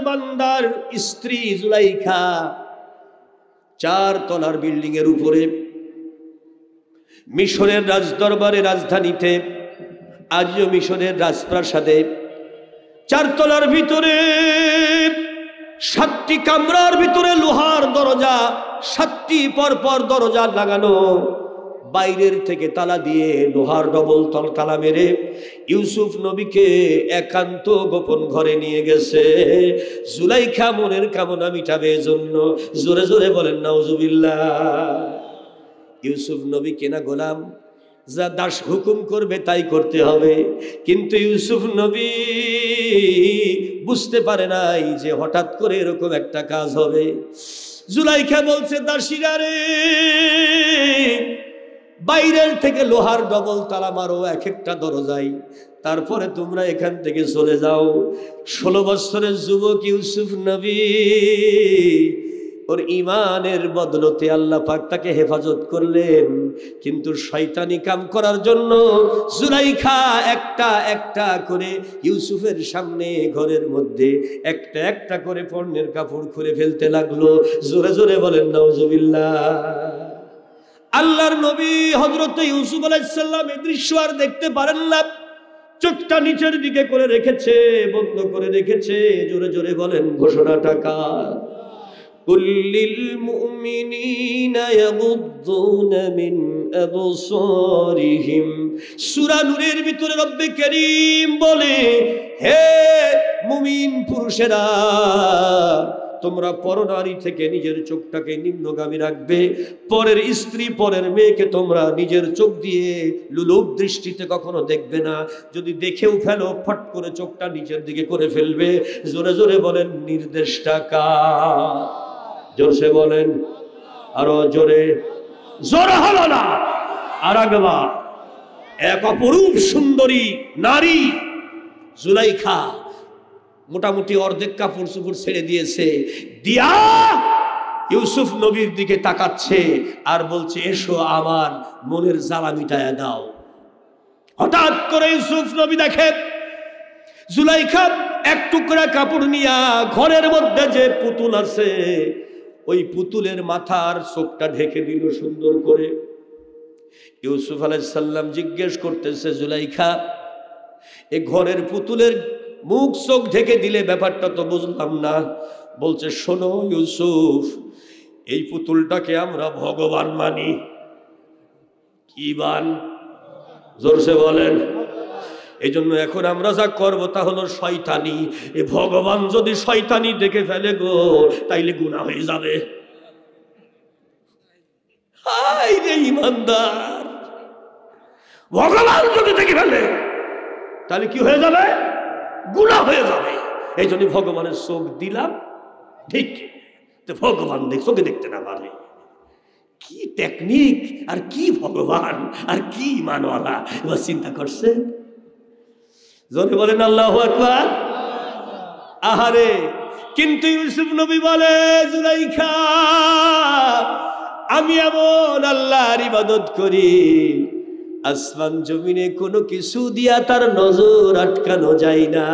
বান্দার স্ত্রী জুলাইখা 4 তলার বিল্ডিং এর উপরে মিশরের রাজদরবারে রাজধানীতে আজও মিশরের রাজপ্রাসাদে 4 তলার ভিতরে 7টি কামরার ভিতরে লোহার দরজা, 7টি পরপর দরজা লাগানো, বাইরের থেকে তালা দিয়ে লোহার ডবল তালা মেরে ইউসুফ নবীকে একান্ত গোপন ঘরে নিয়ে গেছে জুলাইখা মনের কামনা মিটাবে জন্য। জোরে জোরে বলেন নাউজুবিল্লাহ। ইউসুফ নবী কেনা গোলাম, যা দাস হুকুম করবে তাই করতে হবে, কিন্তু ইউসুফ নবী বুঝতে পারে নাই যে হঠাৎ করে এরকম একটা কাজ হবে। জুলাইখা বলছে, দাসীরা রে, বাইরের থেকে লোহার ডবল তালা মারো এক একটা দরজায়, তারপরে তোমরা এখান থেকে চলে যাও। 16 বছরের যুবক ইউসুফ নবী ওর ইমানের বদলতে আল্লাহ পাক তাকে হেফাজত করলেন, কিন্তু শয়তানি কাম করার জন্য জুলাইখা একটা একটা করে ইউসুফের সামনে ঘরের মধ্যে একটা একটা করে পর্নের কাপড় খুলে ফেলতে লাগলো। জোরে জোরে বলেন নাউজুবিল্লাহ। আল্লাহর নবী হযরত ইউসুফ আলাইহিস সালাম এই দৃশ্য আর দেখতে পারেন না, চোখটা নিচের দিকে করে রেখেছে, বন্ধ করে রেখেছে। জোরে জোরে বলেন ঘোষণাটা কার? কুল্লিল মুমিনিনা ইয়াগুদ্দুনা মিন আবসারিহিম। সূরা নূরের ভিতরে রব্বে কারীম বলে, হে মুমিন পুরুষেরা, তোমরা পরনারী থেকে নিজের চোখটাকে নিম্নগামী রাখবে। পরের স্ত্রী, পরের মেয়েকে তোমরা নিজের চোখ দিয়ে লুলুপ দৃষ্টিতে কখনো দেখবে না। যদি দেখেও ফেলো, ফট করে চোখটা নিচের দিকে করে ফেলবে। জোরে জোরে বলেন নির্দেশটা কার? জোরে বলেন, আরো জোরে। জোরে হলো না, আর একবার। এক অপরূপ সুন্দরী নারী জুলাইখা মোটামুটি অর্ধেক কাপড় চোপড় ছেড়ে দিয়েছে, দিয়া ইউসুফ নবীর দিকে তাকাচ্ছে আর বলছে, এসো আমার মনের জ্বালা মিটায়া দাও। হঠাৎ করে ইউসুফ নবী দেখে জুলাইখা এক টুকরা কাপড় নিয়া ঘরের মধ্যে যে পুতুল আছে ওই পুতুলের মাথার চোখটা ঢেকে দিল সুন্দর করে। ইউসুফ আলাইহিস সালাম জিজ্ঞেস করতেছে, জুলাইখা, এই ঘরের পুতুলের মুখ চোখ ঢেকে দিলে ব্যাপারটা তো বুঝলাম না। বলছে, শোনো ইউসুফ, এই পুতুলটাকে আমরা ভগবান মানি। কি বান? জোরসে বলেন। এই জন্য এখন আমরা যা করব তা হলো শয়তানি। এ ভগবান যদি শয়তানি দেখে ফেলে গো, তাইলে গুনাহ হয়ে যাবে। হায় রে ইমানদার, ভগবান যদি দেখে ফেলে তাহলে কি হয়ে যাবে? গুনাহ হয়ে যাবে। এই জন্য ভগবানের চোখ দিলাম, ঠিক তো ভগবান চোখে দেখতে না পারে। কি টেকনিক, আর কি ভগবান, আর কি ইমানওয়ালা। এবার চিন্তা করছেন? জোরে বলেন আল্লাহু আকবার। আহারে, কিন্তু ইউসুফ নবী বলে, জুলাইখা, আমি এমন আল্লাহর ইবাদত করি, আসমান জমিনে কোনো কিছু দিয়া তার নজর আটকানো যায় না।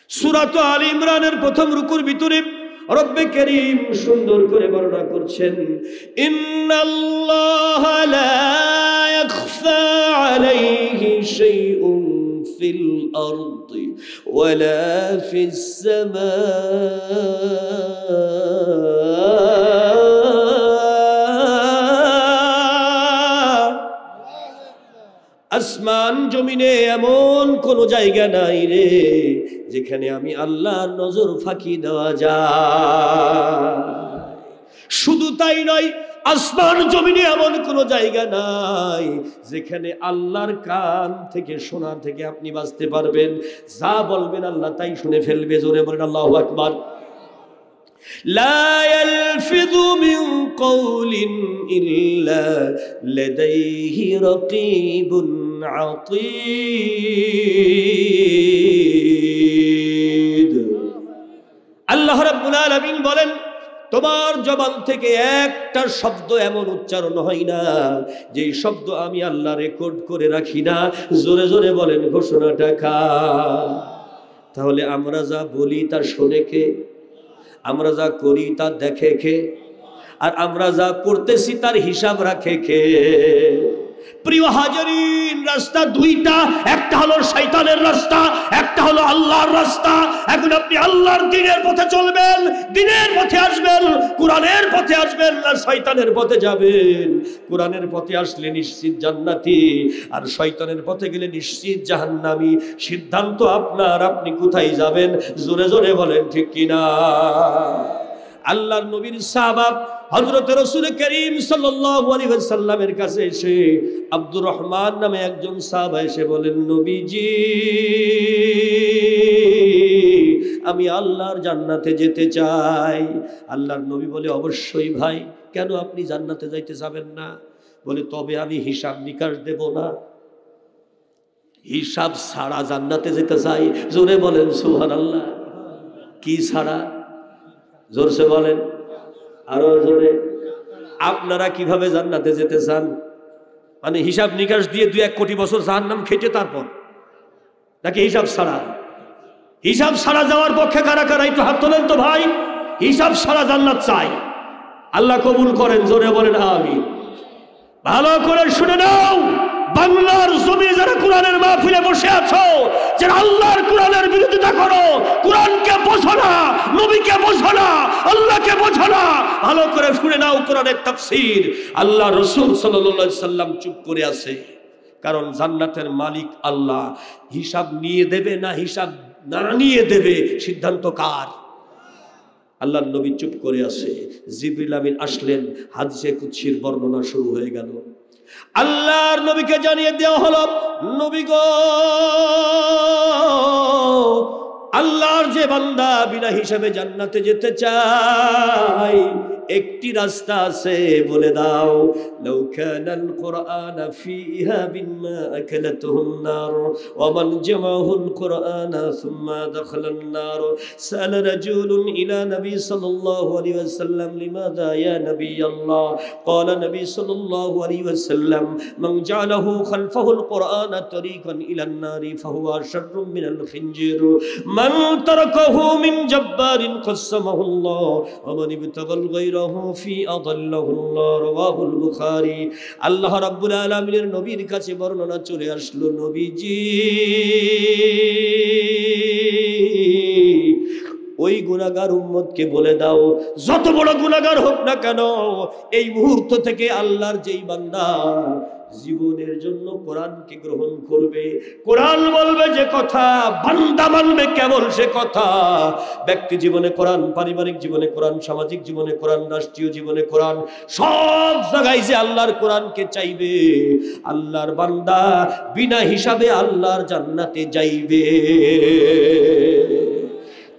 সূরা আলে ইমরানের প্রথম রুকুর ভিতরে রব্বে কারীম সুন্দর করে বর্ণনা করছেন, ইন্নাল্লাহা লা ইয়াখফা আলাইহি শাইউন ফিল আরদি ওয়ালা ফিস সামা। আসমান জমিনে এমন কোন জায়গা নাই রে যেখানে আমি আল্লাহর নজর ফাঁকি দেওয়া যায়। শুধু তাই নয়, আসমান জমিনে এমন কোন জায়গা নাই যেখানে আল্লাহর কান থেকে শোনা থেকে আপনি বাঁচতে পারবেন। যা বলবেন আল্লাহ তাই শুনে ফেলবে। জোরে বলেন আল্লাহু আকবার। لا يلفظ من قول إلا لديه رقيب عتيد। আল্লাহ রাব্বুল আলামিন বলেন, তোমার জবান থেকে একটা শব্দ এমন উচ্চারণ হয় না যে শব্দ আমি আল্লাহ রেকর্ড করে রাখি না। জোরে জোরে বলেন ঘোষণাটা কার? তাহলে আমরা যা বলি তা শোনে কে? আমরা যা করি তা দেখে কে? আর আমরা যা করতেছি তার হিসাব রাখে কে? প্রিয় হাজারিন, রাস্তা দুইটা, একটা হলো শয়তানের রাস্তা, একটা হলো আল্লাহর রাস্তা। এখন আপনি আল্লাহর দ্বীনের পথে চলবেন, দ্বীনের পথে আসবেন, কোরআনের পথে আসবেন, না শয়তানের পথে যাবেন? কোরআনের পথে আসলে নিশ্চিত জান্নাতি, আর শয়তানের পথে গেলে নিশ্চিত জাহান্নামী। সিদ্ধান্ত আপনার, আপনি কোথায় যাবেন? জোরে জোরে বলেন ঠিক কিনা? আল্লাহর নবীর সাহাবা হযরত রাসূল করিম সাল্লাল্লাহু আলাইহি ওয়াসাল্লামের কাছে এসে আব্দুর রহমান নামে একজন সাহাবা এসে বলেন, নবীজি, আমি আল্লাহর জান্নাতে যেতে চাই। আল্লাহর নবী বলে, অবশ্যই ভাই, কেন আপনি জান্নাতে যাইতে যাবেন না? বলে, তবে আমি হিসাব নিকাশ দেব না, হিসাব ছাড়া জান্নাতে যেতে চাই। জোরে বলেন সুবহানাল্লাহ। কি ছাড়া? জোরসে বলেন, আরো জোরে। আপনারা কিভাবে জান্নাতে যেতে চান? মানে হিসাব নিকাশ দিয়ে 2-1 কোটি বছর জাহান্নাম খেটে তারপর, নাকি হিসাব ছাড়া? হিসাব ছাড়া যাওয়ার পক্ষে কারা কারা একটু হাত তোলেন তো ভাই। হিসাব ছাড়া জান্নাত চাই, আল্লাহ কবুল করেন। জোরে বলেন আমিন। ভালো করে শুনে নাও, বাংলার জমি যারা কোরআনের মাহফিলে বসে আছো, যারা আল্লাহর কোরআনের বিরোধিতা করো, কোরআনকে বোঝো না, নবীকে বোঝো না, আল্লাহকে বোঝো না, ভালো করে শুনে নাও কোরআনের তাফসীর। আল্লাহ রাসূল সাল্লাল্লাহু আলাইহি সাল্লাম চুপ করে আছে, কারণ জান্নাতের মালিক আল্লাহ। হিসাব নিয়ে দেবে না হিসাব না নিয়ে দেবে, সিদ্ধান্ত কার? আল্লাহর নবী চুপ করে আছে। জিবরিল আমিন আসলেন, হাদিসে কুদসির বর্ণনা শুরু হয়ে গেল। আল্লাহর নবীকে জানিয়ে দেওয়া হলো, নবী গো, আল্লাহর যে বান্দা বিনা হিসাবে জান্নাতে যেতে চায়, একটি রাস্তা আছে, বলে দাও। লাউ কানাল কুরআন ফিহা বিমা আকালাতুহুন নার ওয়া মান জামাহুল কুরআন সুম্মা দাখালান নার। সালা রাজুলুন ইলা নবী সাল্লাল্লাহু আলাইহি ওয়াসাল্লাম, লিমাযা ইয়া নবী আল্লাহ? ক্বালা নবী সাল্লাল্লাহু আলাইহি ওয়াসাল্লাম, মান জাআলাহু খালফাহুল কুরআন তরিকান ইলান নারি ফাহুয়া শাররুম মিনাল খিনজির, মান তারাকাহু মিন জাব্বারিন কাসসামাহুল্লাহ ওয়া মান ইবতাগাল গায়রাহু ফি আদাল্লাহুল্লাহ। রাওয়াহুল বুখারী। আল্লাহ রাব্বুল আলামিনের নবীর কাছে বর্ণনা চলে আসলো, নবীজি, ওই গুনাহগার উম্মতকে বলে দাও, যত বড় গুনাহগার হোক না কেন, এই মুহূর্ত থেকে আল্লাহর যেই বান্দা জীবনের জন্য কোরআনকে গ্রহণ করবে, কোরআন বলবে যে কথা, বান্দা মানবে কেবল সে কথা। ব্যক্তি জীবনে কোরআন, পারিবারিক জীবনে কোরআন, সামাজিক জীবনে কোরআন, রাষ্ট্রীয় জীবনে কোরআন, সব জায়গায় যে আল্লাহর কোরআনকে চাইবে, আল্লাহর বান্দা বিনা হিসাবে আল্লাহর জান্নাতে যাইবে।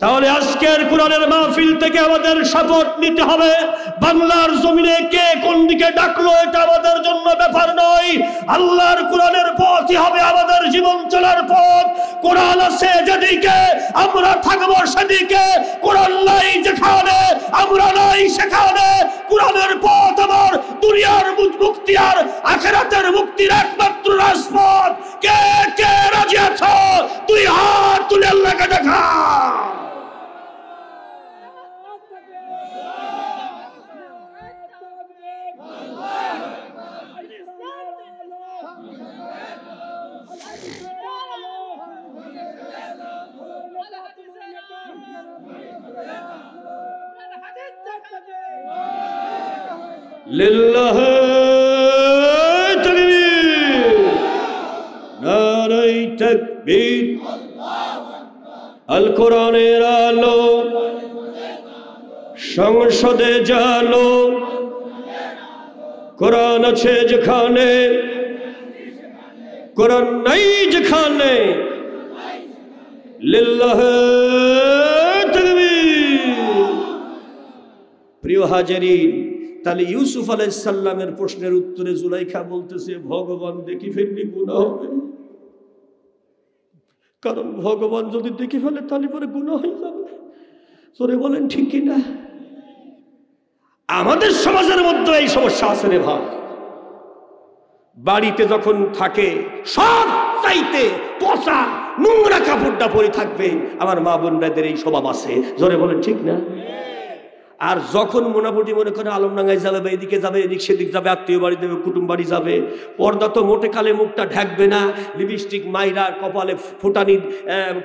তাহলে আজকের কোরআনের মাহফিল থেকে আমাদের শপথ নিতে হবে, বাংলার জমিনে কে কোন দিকে ডাকলো এটা আমাদের জন্য ব্যাপার নয়। আল্লাহর কোরআনের পথই হবে আমাদের জীবন চলার পথ। কোরআন আছে যেদিকে, আমরা থাকবো সেদিকে। কোরআন নাই যেখানে, আমরা নাই সেখানে। কোরআনের পথ আমার দুনিয়ার মুক্তি আর আখিরাতের মুক্তির একমাত্র রাজপথ। কে কে রাজি আছো? তুই হাত তুলে আল্লাহকে দেখা। লিল্লাহ তাকবীর, নারায়ে তাকবীর। আল কোরআনের আলো সংসদে জালো, কোরআন আছে যেখানে, কোরআন নাই যেখানে। লিল্লাহ তাকবীর। প্রিয় হাজিরিন, তাহলে ইউসুফ আলাইহিস সালামের প্রশ্নের উত্তরে জুলাইখা বলতেছে, ভগবান দেখি ফেললে গুনাহ হবে, কারণ ভগবান যদি দেখি ফেলে তাহলে পরে গুনাহ হয়ে যাবে। তোরে বলেন ঠিক কিনা? আমাদের সমাজের মধ্যে এই সমস্যা আছে রে ভাই। বাড়িতে যখন থাকে সব চাইতে পচা নোংরা কাপড়টা পরে থাকবে। আমার মা বোনদের এই স্বভাব আছে, জোরে বলেন ঠিক না? আর যখন মোটামুটি মনে করে আলমডাঙ্গায় যাবে বা এদিকে যাবে, এদিক সেদিক যাবে, আত্মীয় বাড়ি যাবে, কুটুম বাড়ি যাবে, পর্দা তো মোটে কালে মুখটা ঢাকবে না, লিপস্টিক মাইরা, কপালে ফুটানি,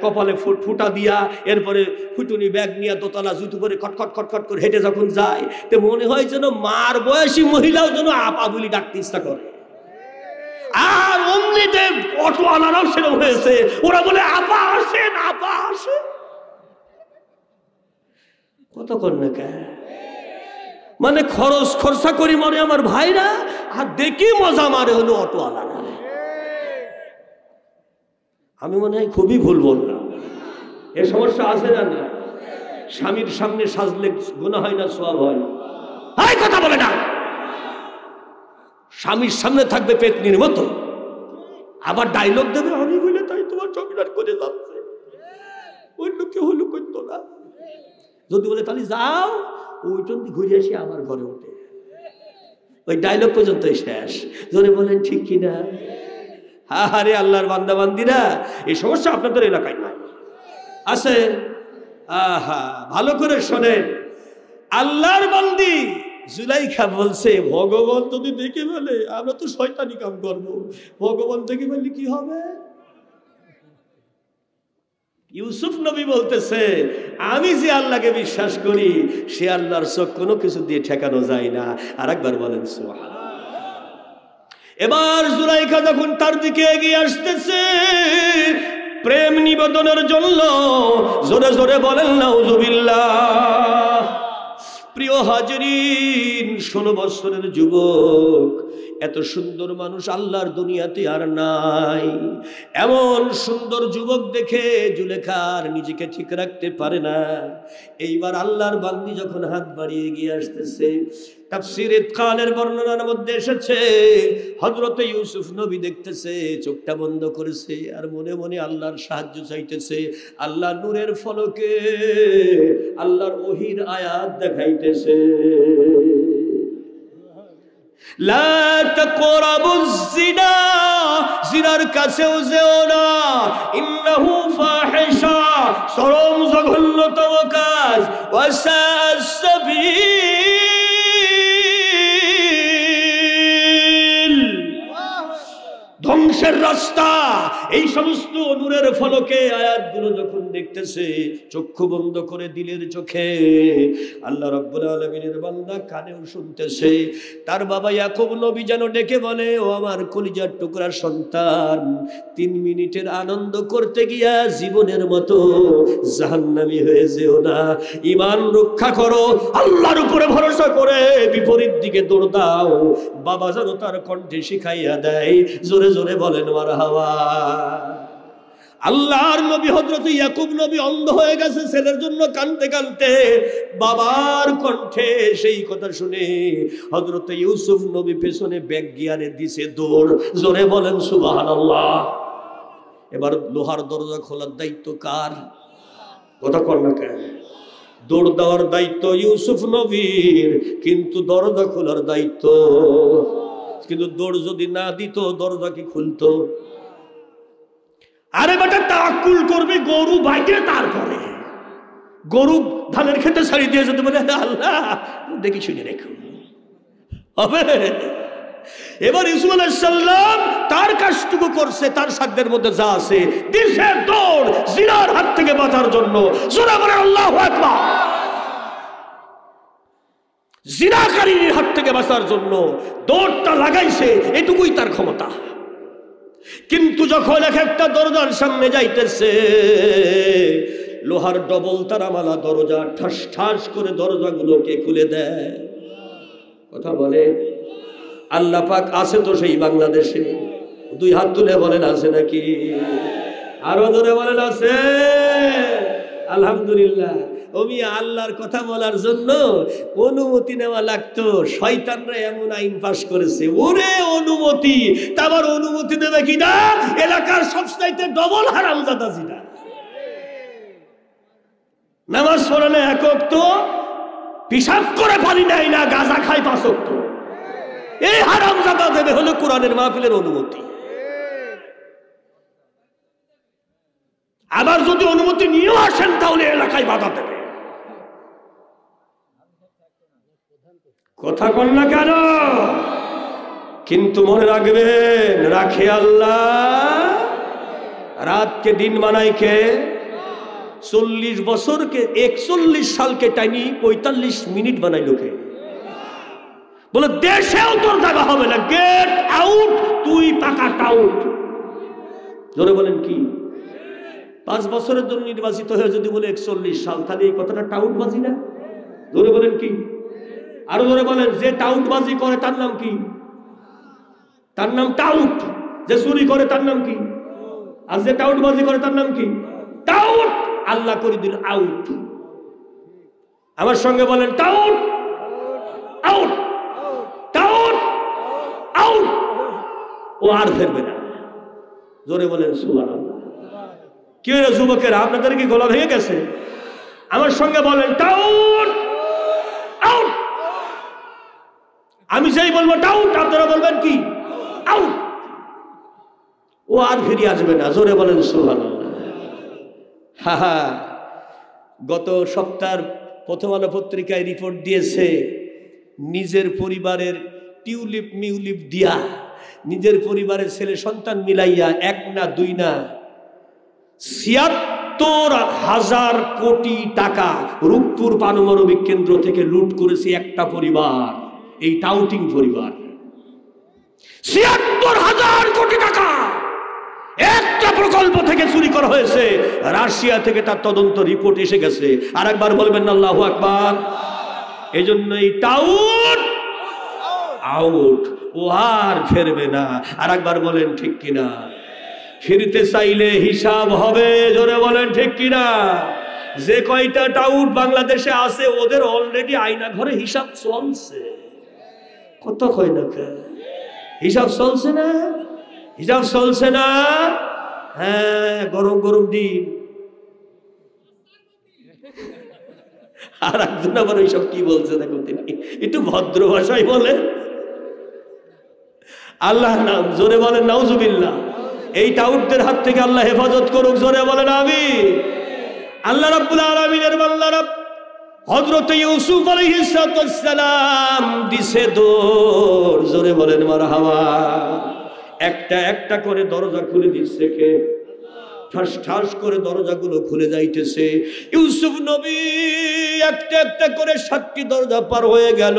কপালে ফুটা দিয়া, এরপরে ফুটুনি ব্যাগ নিয়ে দোতলা জুতো করে খটখট খটখট করে হেঁটে যখন যায়, তো মনে হয় যেন মার বয়সী মহিলাও যেন আপা বলি ডাকতে ইচ্ছা করে। আর অমনিতে অটো আনারাও সেরকম হয়েছে, ওরা বলে আপা আসেন, আপা আসেন। কতক্ষণ না কে মানে খরচা করি মনে আমার ভাইরা, আর দেখি মজা মারে হলো অটো আলাদা। আমি মনে হয় খুবই ভুল বললাম। এর সমস্যা আছে না? না, স্বামীর সামনে সাজলে গুনাহ হয় না, সওয়াব হয় না? এই কথা বলে না। স্বামীর সামনে থাকবে পেতনির মতো, আবার ডায়লগ দেবে আমি বলে তাই তোমার সংসার করে যাচ্ছে, ওই লোকে হলো করতো না। যদি বলে তাহলে যাও ওইটন ঘুরে আসি, আমার ঘরে ওঠে, ওই ডায়লগ পর্যন্ত শেষ। যদি বলেন ঠিক কিনা? আরে আল্লাহর বান্দা বান্দিরা, এই সমস্যা আপনাদের এলাকায় নাই, আছে? আহা, ভালো করে শোনেন। আল্লাহর বান্দি জুলাইখা বলছে, ভগবান যদি দেখে ফেলে আমরা তো শয়তানি কাম করবো, ভগবান দেখে ফেললে কি হবে? ইউসুফ নবী বলতেছে, আমি যে আল্লাহকে বিশ্বাস করি সে আল্লাহর চোখ কোনো কিছু দিয়ে ঠেকানো যায় না। আর একবার বলেন সুবহানাল্লাহ। এবার জুলাইখা যখন তার দিকে এগিয়ে আসতেছে প্রেম নিবেদনের জন্য, জোরে জোরে বলেন নাউজুবিল্লাহ। প্রিয় হাজিরিন, 16 বছরের যুবক, এত সুন্দর মানুষ আল্লাহর দুনিয়াতে আর নাই। এমন সুন্দর যুবক দেখে জুলেখার নিজেকে ঠিক রাখতে পারে না। এইবার আল্লাহর বান্দি যখন হাত বাড়িয়ে এগিয়ে আসতেছে, তাফসীরে ইতকানের বর্ণনার মধ্যে এসেছে হযরত ইউসুফ নবী দেখতেছে, চোখটা বন্ধ করেছে আর মনে মনে আল্লাহর সাহায্য চাইতেছে। আল্লাহ নূরের ফলকে আল্লাহর ওহীর আয়াত দেখাইতেছে, লা তাকরাবুজ জিনা, জিনার কাছেও যেও না, ইন্নাহু ফাহিশা, চরম জঘন্যতম কাজ, ওয়াসাআস সাবিল, ধ্বংসের রাস্তা। এই সমস্ত নূরের ফলকে আয়াতগুলো যখন দেখতেছে, চক্ষু বন্ধ করে দিলের চোখে, আল্লাহ রাব্বুল আলামিনের বান্দা কানেও শুনতেছে। তার বাবা ইয়াকুব নবী যেন ডেকে বলে, ও আমার কলিজার টুকরা সন্তান, 3 মিনিটের আনন্দ করতে গিয়া জীবনের মতো জাহান্নামী হয়ে যেও না। ঈমান রক্ষা করো, আল্লাহর উপরে ভরসা করে বিপরীত দিকে দৌড় দাও। বাবা যেন তার কণ্ঠে শিখাইয়া দেয়, জোরে জোরে বলেন মারহাবা। আল্লাহর নবী হযরত ইয়াকুব নবী অন্ধ হয়ে গেছে ছেলের জন্য, কাঁদতে কাঁদতে বাবার কণ্ঠে সেই কথা শুনে হযরত ইউসুফ নবী পেছনে ব্যাক গিয়ারে দিছে দৌড়, জোরে বলেন সুবহানাল্লাহ। এবার লোহার দরজা খোলার দায়িত্ব কার? কথা কর না কেন? দৌড় দেওয়ার দায়িত্ব ইউসুফ নবীর, কিন্তু দরজা খোলার দায়িত্ব, কিন্তু দৌড় যদি না দিত দরজা কি খুলতো? আরে বেটা তাওয়াক্কুল করবে, গরু বাইতে, তারপরে গরু ধানের খেতে ছাড়ি দিয়ে যেতে বলে আল্লাহ দেখি শুনে রেখো, হবে? এবার ইউসুফ আলাইহিস সালাম তার কাজটুকু করছে, তার সাধ্যের মধ্যে যা আছে দিছে দৌড় জিনার হাত থেকে বাঁচার জন্য। জোরে বলে আল্লাহু আকবার। জিনাকারীর হাত থেকে বাঁচার জন্য দৌড়টা লাগাইছে, এটুকুই তার ক্ষমতা। কিন্তু যখন এক একটা দরজার সামনে যাইতেছে, লোহার ডবল তারামালা দরজা ঠাস ঠাস করে দরজাগুলোকে খুলে দেয়। কথা বলে আল্লাহ পাক আছে তো সেই বাংলাদেশে? 2 হাত তুলে বলেন আছে নাকি? আরো জোরে বলেন আছে? আলহামদুলিল্লাহ। ওমি আল্লাহর কথা বলার জন্য অনুমতি নেওয়া লাগতো, শয়তানরা এমন আইন পাশ করেছে, ওরে অনুমতি, তারপর অনুমতি দেবে কিনা এলাকার সবচাইতে ডবল হারামজাদা জিনা। নামাজ পড়লে 1 ওয়াক্ত, পিশাব করে পানি নেয় না, গাঁজা খায় 5 ওয়াক্ত। এই হারামজাদা দেবে হলো কোরআনের মাহফিলের অনুমতি। আবার যদি অনুমতি নিয়েও আসেন তাহলে এলাকায় বাধা দেবে। কথা কন না কেন? কিন্তু মনে রাখবেন, রাখে আল্লাহ, রাতকে দিন বানাই কে? 40 বছরকে 41 সালকে টাইনি 45 মিনিট বানাই লোকে। বলে দেশেও তোর জায়গা হবে না, গেট আউট, তুই পাকা টাউট। জোরে বলেন কি? 5 বছরের জন্য নির্বাচিত হয়ে যদি বলে 41 সাল, তাহলে এই কথাটা টাউটবাজি না? জোরে বলেন কি? আরো জোরে বলেন। যে টাউটবাজি করে তার নাম কি? তার নাম টাউট। যে চুরি করে তার নাম কি? আর যে টাউটবাজি করে তার নাম কি? টাউট। আল্লাহ করে দিল আউট। আমার সঙ্গে বলেন টাউট, আউট, টাউট, আউট। ও আর ফেরবে না। জোরে বলেন সুবহানাল্লাহ। কি হলো যুবকেরা, আপনাদের কি গলা ভেঙে গেছে? আমার সঙ্গে বলেন টাউট, আউট। আমি যেই বলবো টাউট, আপনারা বলবেন কি? আউট। ও আর ফিরে আসবে না। জোরে বলেন সুবহানাল্লাহ। হা হা। গত সপ্তাহের প্রথম আলো পত্রিকায় রিপোর্ট দিয়েছে, নিজের পরিবারের টিউলিপ মিউলিপ দিয়া, নিজের পরিবারের ছেলে সন্তান মিলাইয়া 1 না 2 না ৭৬,০০০ কোটি টাকা রূপপুর পারমাণবিক কেন্দ্র থেকে লুট করেছে একটা পরিবার, এই টাউটিং পরিবার। ৭৬,০০০ কোটি টাকা একটা প্রকল্প থেকে চুরি করা হয়েছে। রাশিয়া থেকে তার তদন্ত রিপোর্ট এসে গেছে। আর একবার বলবেন না আল্লাহু আকবার। এই জন্য এই টাউট আউট, ও আর ফেরবে না। আর একবার বলেন ঠিক কিনা? ফিরতে চাইলে হিসাব হবে। জোরে বলেন ঠিক কিনা? যে কয়টা টাউট বাংলাদেশে আছে ওদের অলরেডি আয়না ঘরে হিসাব চলছে। কত কয় না হিসাব চলছে না? হিসাব চলছে না? হ্যাঁ, গরম গরম দিন। আর একজন আবার ওইসব কি বলছে দেখো, তিনি একটু ভদ্র ভাষায় বলে আল্লাহ নাম। জোরে বলেন নাউজুবিল্লাহ। এই টাউটদের হাত থেকে আল্লাহ হেফাজত করুক। জোরে বলেন আমিন। আল্লাহ রাব্বুল আলামিনের বান্দারা হযরত ইউসুফ আলাইহিস সালাম দিছে দৌড়। জোরে বলেন মারহাবা। একটা একটা করে দরজা খুলে দিচ্ছে কে? ঠাস ঠাস করে দরজাগুলো খুলে যাইতেছে। ইউসুফ নবী একটা একটা করে 7টি দরজা পার হয়ে গেল।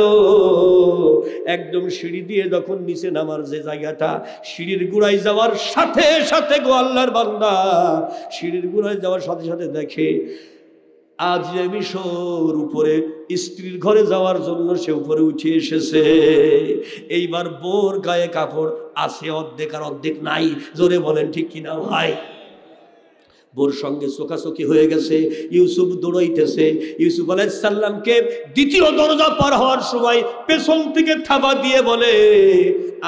একদম সিঁড়ি দিয়ে যখন নিচে নামার যে জায়গাটা, সিঁড়ির গোড়ায় যাওয়ার সাথে সাথে গো আল্লাহর বান্দা, সিঁড়ির গোড়ায় যাওয়ার সাথে সাথে দেখে আজ মিশর উপরে স্ত্রীর ঘরে যাওয়ার জন্য সে উপরে উঠে এসেছে। এইবার বোর গায়ে কাপড় আছে অর্ধেক আর অর্ধেক নাই। জোরে বলেন ঠিক কিনা ভাই? বোর সঙ্গে চোখাচোখি হয়ে গেছে। ইউসুফ দৌড়াইতেছে। ইউসুফ আলাইহিস সালামকে দ্বিতীয় দরজা পার হওয়ার সময় পেছন থেকে থাবা দিয়ে বলে,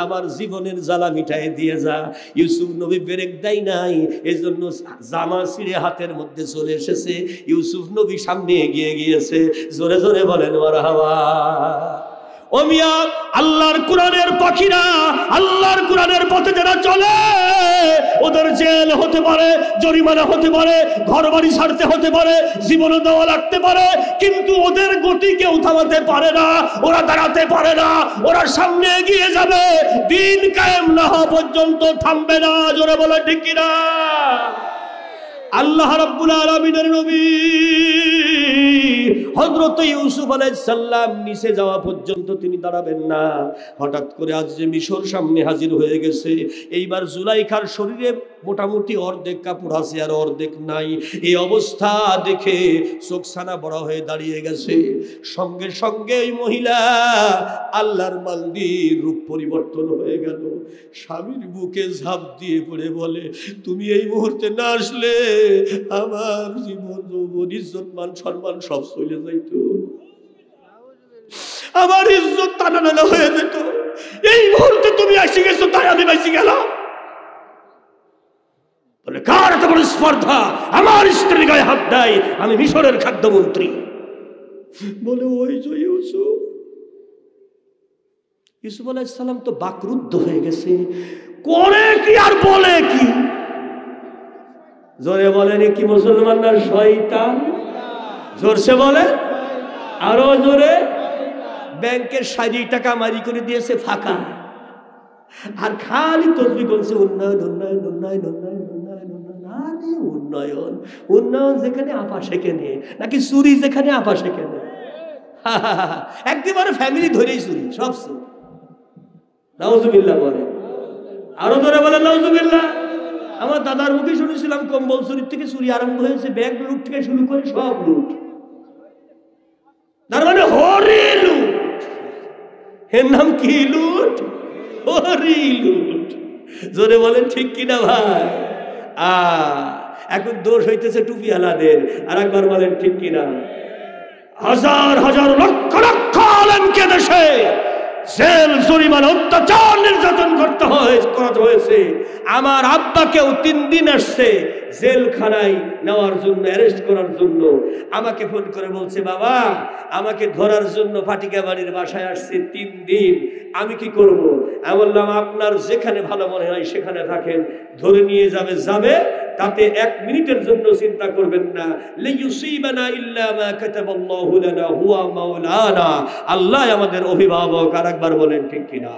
আমার জীবনের জ্বালা মিটাই দিয়ে যা। ইউসুফ নবী ব্রেক দেয় নাই, এজন্য জামা ছিঁড়ে হাতের মধ্যে চলে এসেছে। ইউসুফ নবী সামনে এগিয়ে গিয়েছে। জোরে জোরে বলেন মারহাবা। ও মিয়া, আল্লাহর কোরআনের পাখিরা, আল্লাহর কোরআনের পথে যারা চলে, ওদের জেল হতে পারে, জরিমানা হতে পারে, ঘর বাড়ি ছাড়তে হতে পারে, জীবনও দেওয়া লাগতে পারে, কিন্তু ওদের গতি কেউ থামাতে পারে না। ওরা দাঁড়াতে পারে না। ওরা সামনে এগিয়ে যাবে, দিন কায়েম না হওয়া পর্যন্ত থামবে না। জোরে বলে ঠিক কিনা? আল্লাহ রাব্বুল আলামিনের নবী হযরত ইউসুফ আলাইহিস সালাম নিচে যাওয়া পর্যন্ত তিনি দাঁড়াবেন না। হঠাৎ করে আজ যে মিশর সামনে হাজির হয়ে গেছে। এইবার জুলাইখার শরীরে মোটামুটি অর্ধেক কাপড় আছে আর অর্ধেক নাই। এই অবস্থা দেখে চোখছানা বড় হয়ে দাঁড়িয়ে গেছে। সঙ্গে সঙ্গে এই মহিলা আল্লাহর বান্দির রূপ পরিবর্তন হয়ে গেল। স্বামীর বুকে ঝাঁপ দিয়ে পড়ে বলে, তুমি এই মুহূর্তে না আসলে আমার জীবন যৌবন ইজ্জত মান সম্মান সব চলে যাইত। আমার ইজ্জত টানা টানা হয়ে যেত। এই মুহূর্তে তুমি এসে গেছো, তাই আমি বেঁচে গেলাম। বলে, কার এত বড় স্পর্ধা আমার স্ত্রীর গায়ে হাত দেয়? আমি মিশরের খাদ্যমন্ত্রী। বলে, ওই যে ইউসুফ। ইউসুফ আলাইহিস সালাম তো বাকরুদ্ধ হয়ে গেছে। করে কি আর বলে কি? জোরে বলেন কি মুসলমান না শয়তান? জোরসে বলে, আরো জোরে। ব্যাংকের 60 টাকা মারি করে দিয়েছে ফাঁকা, আর খালি তসবিহ করছে উন্নয়ন উন্নয়ন উন্নয়ন উন্নয়ন উন্নয়ন উন্নয়ন। আরে উন্নয়ন উন্নয়ন যেখানে আপা সেখানে, নাকি চুরি যেখানে আপা সেখানে। একদিন ফ্যামিলি ধরেই চুরি, সব চুরি। নাউজুবিল্লাহ বলে, আরো ধরে বলে নাউজুবিল্লাহ। আমার দাদার মুখে শুনেছিলাম কম্বল চুরির থেকে চুরি আরম্ভ হয়েছে, ব্যাংক লুট থেকে শুরু করে সব লুট। তার মানে হরি লুট। এর নাম কি লুট? হরি লুট। জোরে বলেন ঠিক কিনা ভাই? এখন দোষ হইতেছে টুপিওয়ালাদের। আর একবার বলেন ঠিক কিনা? হাজার হাজার লক্ষ লক্ষ আলেমকে দেশে জেল জরিমানা অত্যাচার নির্যাতন করতে হয়েছে। আমার আব্বাকেও 3 দিন আসছে জেলখানায় নেওয়ার জন্য, অ্যারেস্ট করার জন্য। আমাকে ফোন করে বলছে, বাবা আমাকে ধরার জন্য ফাটিকাবাড়ির বাসায় আসছে 3 দিন, আমি কি করব? আমি বললাম আপনার যেখানে ভালো মনে হয় সেখানে থাকেন, ধরে নিয়ে যাবে যাবে, তাতে 1 মিনিটের জন্য চিন্তা করবেন না। লিইউসিবানা ইল্লা মা কাতাবাল্লাহু লানা হুয়া মাওলানা। আল্লাহ আমাদের অভিভাবক। আর একবার বলেন ঠিক কিনা?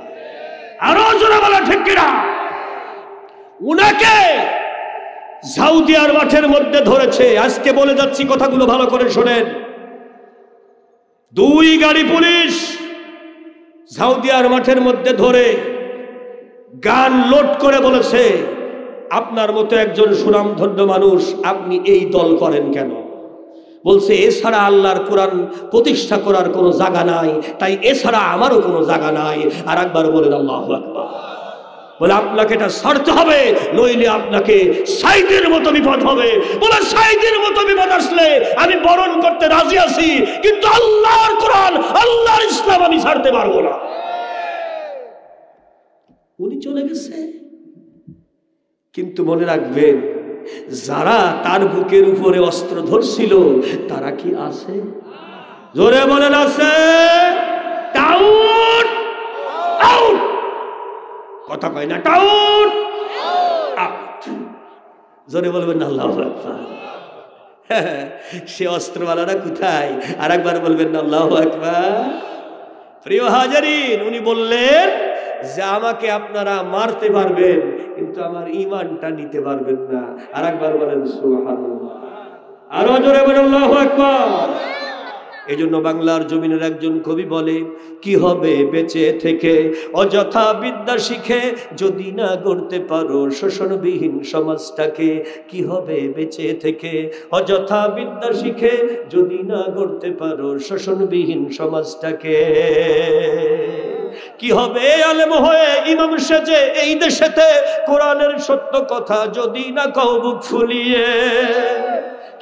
আরো জোরে বলেন ঠিক কিনা? উনাকে সাউদিয়ার মাঠের মধ্যে ধরেছে। আজকে বলে যাচ্ছি, কথাগুলো ভালো করে শোনেন। 2 গাড়ি পুলিশ সাউদিয়ার মাঠের মধ্যে ধরে গান লোড করে বলেছে, আপনার মতো একজন সুনামধন্য মানুষ, আপনি এই দল করেন কেন? বলছে এছাড়া আল্লাহর কোরআন প্রতিষ্ঠা করার কোনো জায়গা নাই, তাই এছাড়া আমারও কোনো জায়গা নাই। আর একবার বলেন আল্লাহু আকবার। বলে আপনাকে এটা ছাড়তে হবে, নইলে আপনাকে সাইদের মতো বিপদ হবে। বলে সাইদের মতো বিপদ আসলে আমি বরণ করতে রাজি আছি, কিন্তু আল্লাহর কোরআন আল্লাহর ইসলাম আমি ছাড়তে পারবো না। উনি চলে গেছে, কিন্তু মনে রাখবেন যারা তার বুকের উপরে অস্ত্র ধরছিল তারা কি আছে? জোরে বলেন আছে? টাউট আউট, কথা কয় না, টাউট আউট। জোরে বলবেন না আল্লাহু আকবার। সে অস্ত্রওয়ালারা কোথায়? আর একবার বলবেন না আল্লাহু আকবার। প্রিয় হাজারিন, উনি বললেন যে আমাকে আপনারা মারতে পারবেন, কিন্তু আমার ঈমানটা নিতে পারবেন না। আর একবার বলেন সুবহানাল্লাহ। আরো জোরে বলেন আল্লাহু আকবার। এই জন্য বাংলার জমিনের একজন কবি বলে, কি হবে বেঁচে থেকে অযথা বিদ্যা শিখে, যদি না গড়তে পারো শোষণবিহীন সমাজটাকে। কি হবে বেঁচে থেকে অযথা বিদ্যা শিখে, যদি না গড়তে পারো শোষণবিহীন সমাজটাকে। কি হবে আলেম হয়ে ইমাম সেজে এই দেশেতে, কোরআনের সত্য কথা যদি না কও বুক ফুলিয়ে।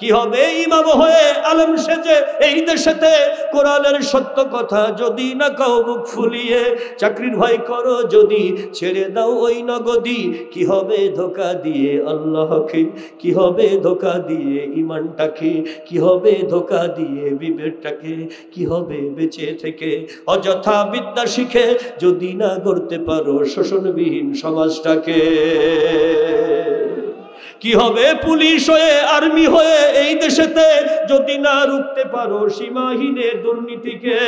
কি হবে ইমাম হয়ে আলেম সেজে এই দেশেতে, কোরআনের সত্য কথা যদি না কও বুক ফুলিয়ে। চাকরির ভয় করো যদি ছেড়ে দাও ওই নগদি, কি হবে ধোকা দিয়ে আল্লাহকে, কি হবে ধোকা দিয়ে ইমানটাকে, কি হবে ধোকা দিয়ে বিবেকটাকে। কি হবে বেঁচে থেকে অযথা বিদ্যা শিখে, যদি না গড়তে পারো শোষণবিহীন সমাজটাকে। কি হবে পুলিশ হয়ে আর্মি হয়ে এই দেশেতে, যদি না রুখতে পারো সীমাহীন দুর্নীতিকে।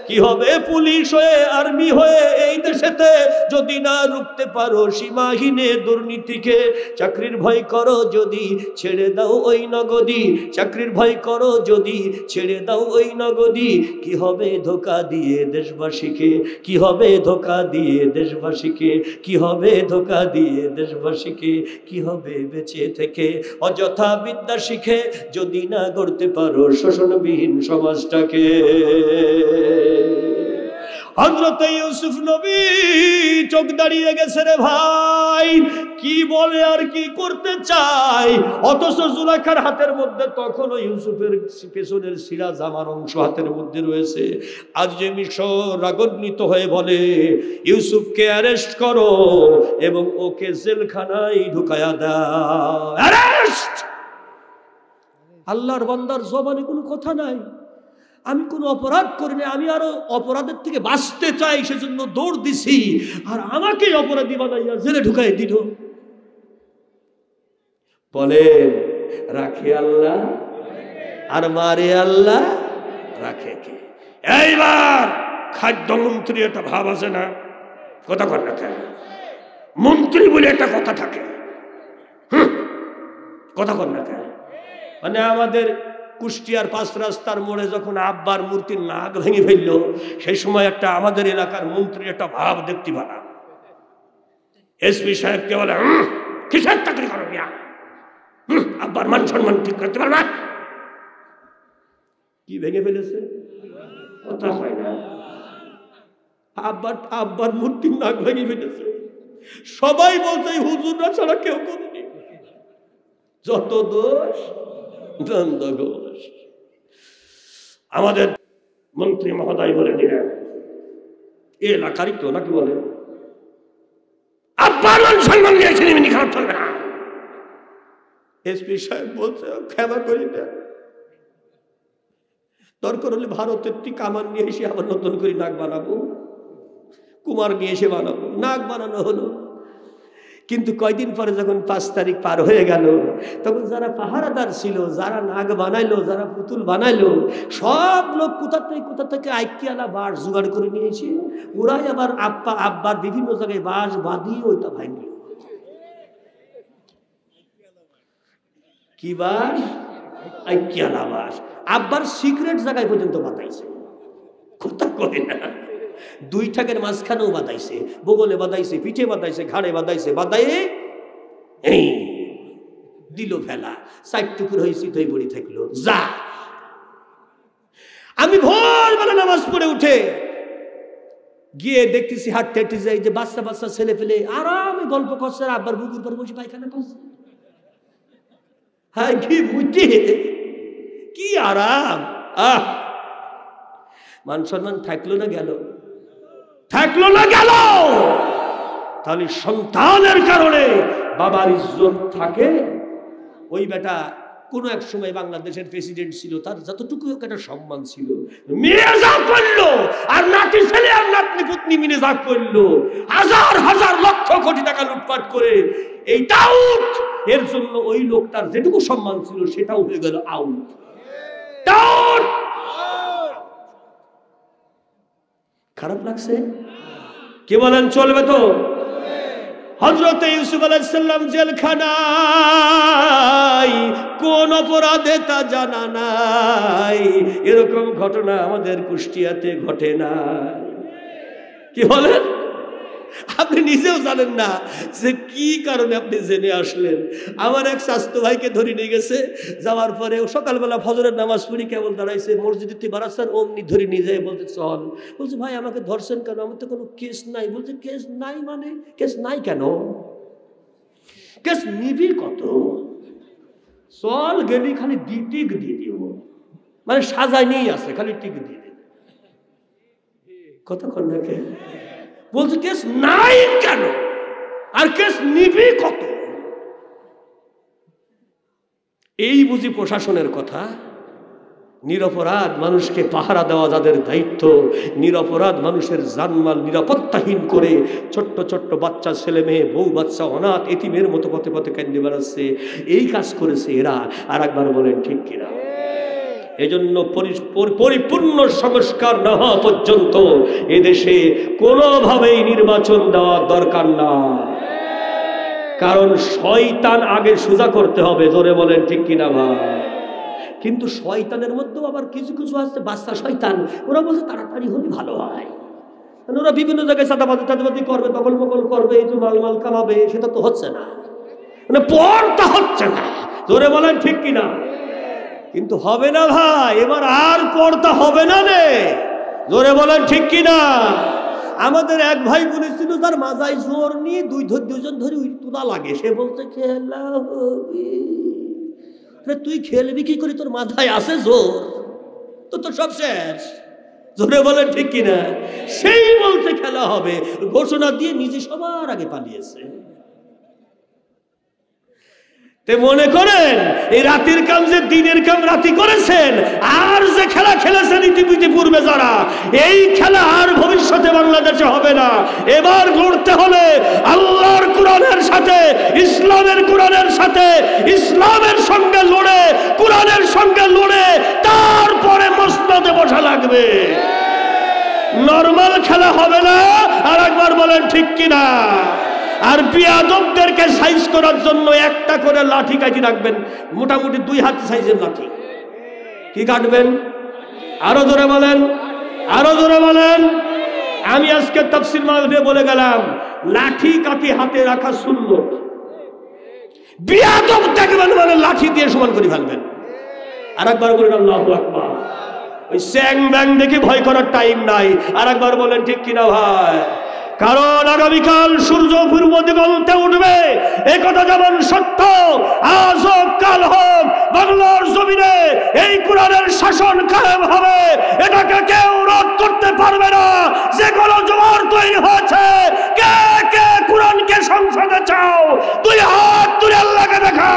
কি হবে পুলিশ হয়ে আর্মি হয়ে এই দেশেতে, যদি না রুখতে পারো সীমাহীন দুর্নীতিকে। চাকরির ভয় করো যদি ছেড়ে দাও ওই নগদি, চাকরির ভয় করো যদি ছেড়ে দাও ওই নগদি। কি হবে ধোকা দিয়ে দেশবাসীকে, কি হবে ধোকা দিয়ে দেশবাসীকে, কি হবে ধোকা দিয়ে দেশবাসীকে। কি হবে বেঁচে থেকে অযথা বিদ্যা শিখে, যদি না গড়তে পারো শোষণবিহীন সমাজটাকে। হযরত ইউসুফ নবী চোখ দাঁড়িয়ে গেছে রে ভাই, কি বলে আর কি করতে চায়। অথচ জুলাইখার হাতের মধ্যে তখনও ইউসুফের পেছনের সিরা জামার অংশ হাতের মধ্যে রয়েছে। আজ যে মিশর রাগান্বিত হয়ে বলে ইউসুফকে অ্যারেস্ট করো এবং ওকে জেলখানায় ঢুকায়া দাও। অ্যারেস্ট! আল্লাহর বান্দার জবানে কোনো কথা নাই, আমি কোনো অপরাধ করিনি, আমি আরো অপরাধের থেকে বাঁচতে চাই, সেজন্য দৌড় দিছি, আর আমাকে অপরাধী বানাইয়া জেলে ঢুকাই দিল। বলেন রাখে আল্লাহ আর মারে আল্লাহ, রাখে কে? এইবার খাদ্যমন্ত্রী একটা ভাব আছে না, কথা কর না কেন? মন্ত্রী বলে একটা কথা থাকে, কথা কর না কেন? মানে আমাদের কুষ্টিয়ার 5 রাস্তার মোড়ে যখন আব্বার মূর্তির নাক ভেঙে ফেললো, সেই সময় একটা আমাদের এলাকার মন্ত্রী একটা ভাব দেখতে পেলাম। এসপি সাহেবকে বলে, কিসের চাকরি করো মিয়া? আব্বার মান সম্মান ঠিক করতে পারবা? কি ভেঙে ফেলেছে? কথা হয় না। আব্বার মূর্তির নাক ভেঙে ফেলেছে। সবাই বলছে হুজুররা ছাড়া কেউ করেনি। যত দোষ দ্বন্দ্ব ঘোষ। আমাদের মন্ত্রী মহোদয় বলে দিলেন, এ এলাকারই তো নাকি বলে, আব্বার মান সম্মান নিয়েছেন, এমনি খারাপ চলবে না। এসপি সাহেব বলছে ক্ষমা করি না, দরকার হলে ভারতের কামান নিয়ে এসে আবার নতুন করে নাক বানাবো, কুমার নিয়ে এসে বানাবো। নাক বানানো হলো, কিন্তু কয়দিন পরে যখন 5 তারিখ পার হয়ে গেল, তখন যারা পাহারাদার ছিল, যারা নাক বানাইলো, যারা পুতুল বানাইলো, সব লোক কোথা থেকে আইকিয়ালা বাঁশ জোগাড় করে নিয়েছে। ওরাই আবার আব্বার বিভিন্ন জায়গায় বাঁশ বাঁধিয়ে ওইটা ভাঙি। কি বাঁশ? আইকিয়ালা বাঁশ। আব্বার সিক্রেট জায়গায় পর্যন্ত বাঁধাইছে, কথা কয় না। 2 ঠাকের মাঝখানেও বাঁধাইছে, বগলে বাঁধাইছে, পিঠে বাঁধাইছে, ঘাড়ে বাঁধাইছে, বাঁধাইয়ে এই দিল ফেলা। 4 টুকুর হয়েছি ধই পড়ি থাকলো। যা আমি ভোরবেলা নামাজ পড়ে উঠে গিয়ে দেখতেছি হাঁটতে হাঁটতে যাই যে বাচ্চা ছেলে পেলে আরামে গল্প করছে, আব্বার বুকুর পর বসে পায়খানা করছে। হ্যাঁ কি বুঝছি, কি আরাম। মান সম্মান থাকলো না গেল? থাকলো না গেল? তাহলে সন্তানের কারণে বাবার ইজ্জত থাকে। ওই বেটা কোন এক সময় বাংলাদেশের প্রেসিডেন্ট ছিল, তার যতটুকু একটা সম্মান ছিল, মেয়ে যা করলো, আর নাতি ছেলে আর নাতনি পুতনি মিলে যা করলো, হাজার লক্ষ কোটি টাকা লুটপাট করে, এইটা আউট। এর জন্য ওই লোকটার যেটুকু সম্মান ছিল সেটাও হয়ে গেল আউট। খারাপ লাগছে? কি বলেন চলবে তো? হযরত ইউসুফ আলাইহিস সালাম জেলখানায় কোন অপরাধে তা জানা নাই, এরকম ঘটনা আমাদের কুষ্টিয়াতে ঘটে না। কি বলেন? আপনি নিজেও জানেন না যে কি কারণে আপনি জেনে আসলেন। আমার এক স্বাস্থ্য ভাইকে ধরে নিয়ে গেছে, যাওয়ার পরে সকালবেলা ফজরের নামাজ পড়ি কেবল দাঁড়াইছে, মসজিদে বারাসার অমনি ধরে নিয়ে যায়, বলতে চল। বলছে ভাই আমাকে ধরছেন কেন? আমার তো কোনো কেস নাই। বলছে কেস নাই মানে? কেস নাই কেন? কেস নিবি কত? চল গেলি খালি টিক দিয়ে দিব, মানে সাজায় নিয়েই আছে, খালি টিক দিয়ে দেবে। কতক্ষণ নাকি বলছে কেস নাই কেন আর কেস নিবি কত? এই বুঝি প্রশাসনের কথা? নিরপরাধ মানুষকে পাহারা দেওয়া যাদের দায়িত্ব, নিরপরাধ মানুষের জানমাল নিরাপত্তাহীন করে ছোট্ট ছোট্ট বাচ্চা, ছেলে মেয়ে, বউ বাচ্চা, অনাথ এতিমের মতো পথে পথে কেন্দ্রে বেড়াচ্ছে, এই কাজ করেছে এরা। আর একবার বলেন ঠিক কিনা? এজন্য পরিপূর্ণ সংস্কার না হওয়া পর্যন্ত এদেশে কোনোভাবেই নির্বাচন দেওয়া দরকার না। কারণ শয়তান আগে সোজা করতে হবে। জোরে বলেন ঠিক কিনা ভাই? কিন্তু শয়তানের মধ্যেও আবার কিছু কিছু আছে বাচ্চা শয়তান, ওরা বলছে তাড়াতাড়ি হলে ভালো হয়। ওরা বিভিন্ন জায়গায় চাঁদাবাজি করবে, দখল মকল করবে, এই যে মাল কামাবে, সেটা তো হচ্ছে না, মানে পড়তা হচ্ছে না। জোরে বলেন ঠিক কিনা? কিন্তু হবে না ভাই, এবার আর পড়তা হবে না রে। জোরে বলেন ঠিক কিনা? আমাদের এক ভাই বলেছিল তার মাজায় জোর নিয়ে দুজন ধরে তুলা লাগে, সে বলছে খেলা হবে। তুই খেলবি কি করে? তোর মাথায় আছে জোর, তো সব শেষ। জোরে বলেন ঠিক কিনা? সেই বলছে খেলা হবে, ঘোষণা দিয়ে নিজে সবার আগে পালিয়েছে। মনে করেন এই রাতের কাম যে দিনের কাম রাতি করেছেন, আর যে খেলা খেলেছেন ইতিপূর্বে যারা, এই খেলা আর ভবিষ্যতে বাংলাদেশে হবে না। এবার লড়তে হলে আল্লাহর কোরআনের সাথে, ইসলামের কোরআনের সাথে, ইসলামের সঙ্গে লড়ে, কোরআনের সঙ্গে লড়ে তারপরে মসনদে বসা লাগবে। নরমাল খেলা হবে না। আর একবার বলেন ঠিক কিনা? আর বিয়াদবদেরকে সাইজ করার জন্য একটা করে লাঠি কাটি রাখবেন, মোটামুটি 2 হাত সাইজের লাঠি। কি কাটবেন? আরো জোরে বলেন, আরো জোরে বলেন। আমি আজকে তাফসীর মাহফিলে বলে গেলাম, লাঠি কাটি হাতে রাখা সুন্নাত। বিয়াদব দেখবেন মানে লাঠি দিয়ে সমান করে ফেলবেন। আর একবার বলেন আল্লাহু আকবার। ওই স্যাং ব্যাং দেখে ভয় করার টাইম নাই। আর একবার বলেন ঠিক কিনা ভাই? কারণ আগামীকাল সূর্য পূর্ব দিগন্তে উঠবে, এই কথা যেমন সত্য, আজ হোক কাল হোক বাংলার জমিনে এই কোরআনের শাসন কায়েম হবে। এটাকে কেউ রদ করতে পারবে না। যে কোনো জোয়ার তৈরি হয়েছে, কে কে কোরআনকে সংসদে চাও, 2 হাত তুলে আল্লাহকে দেখা।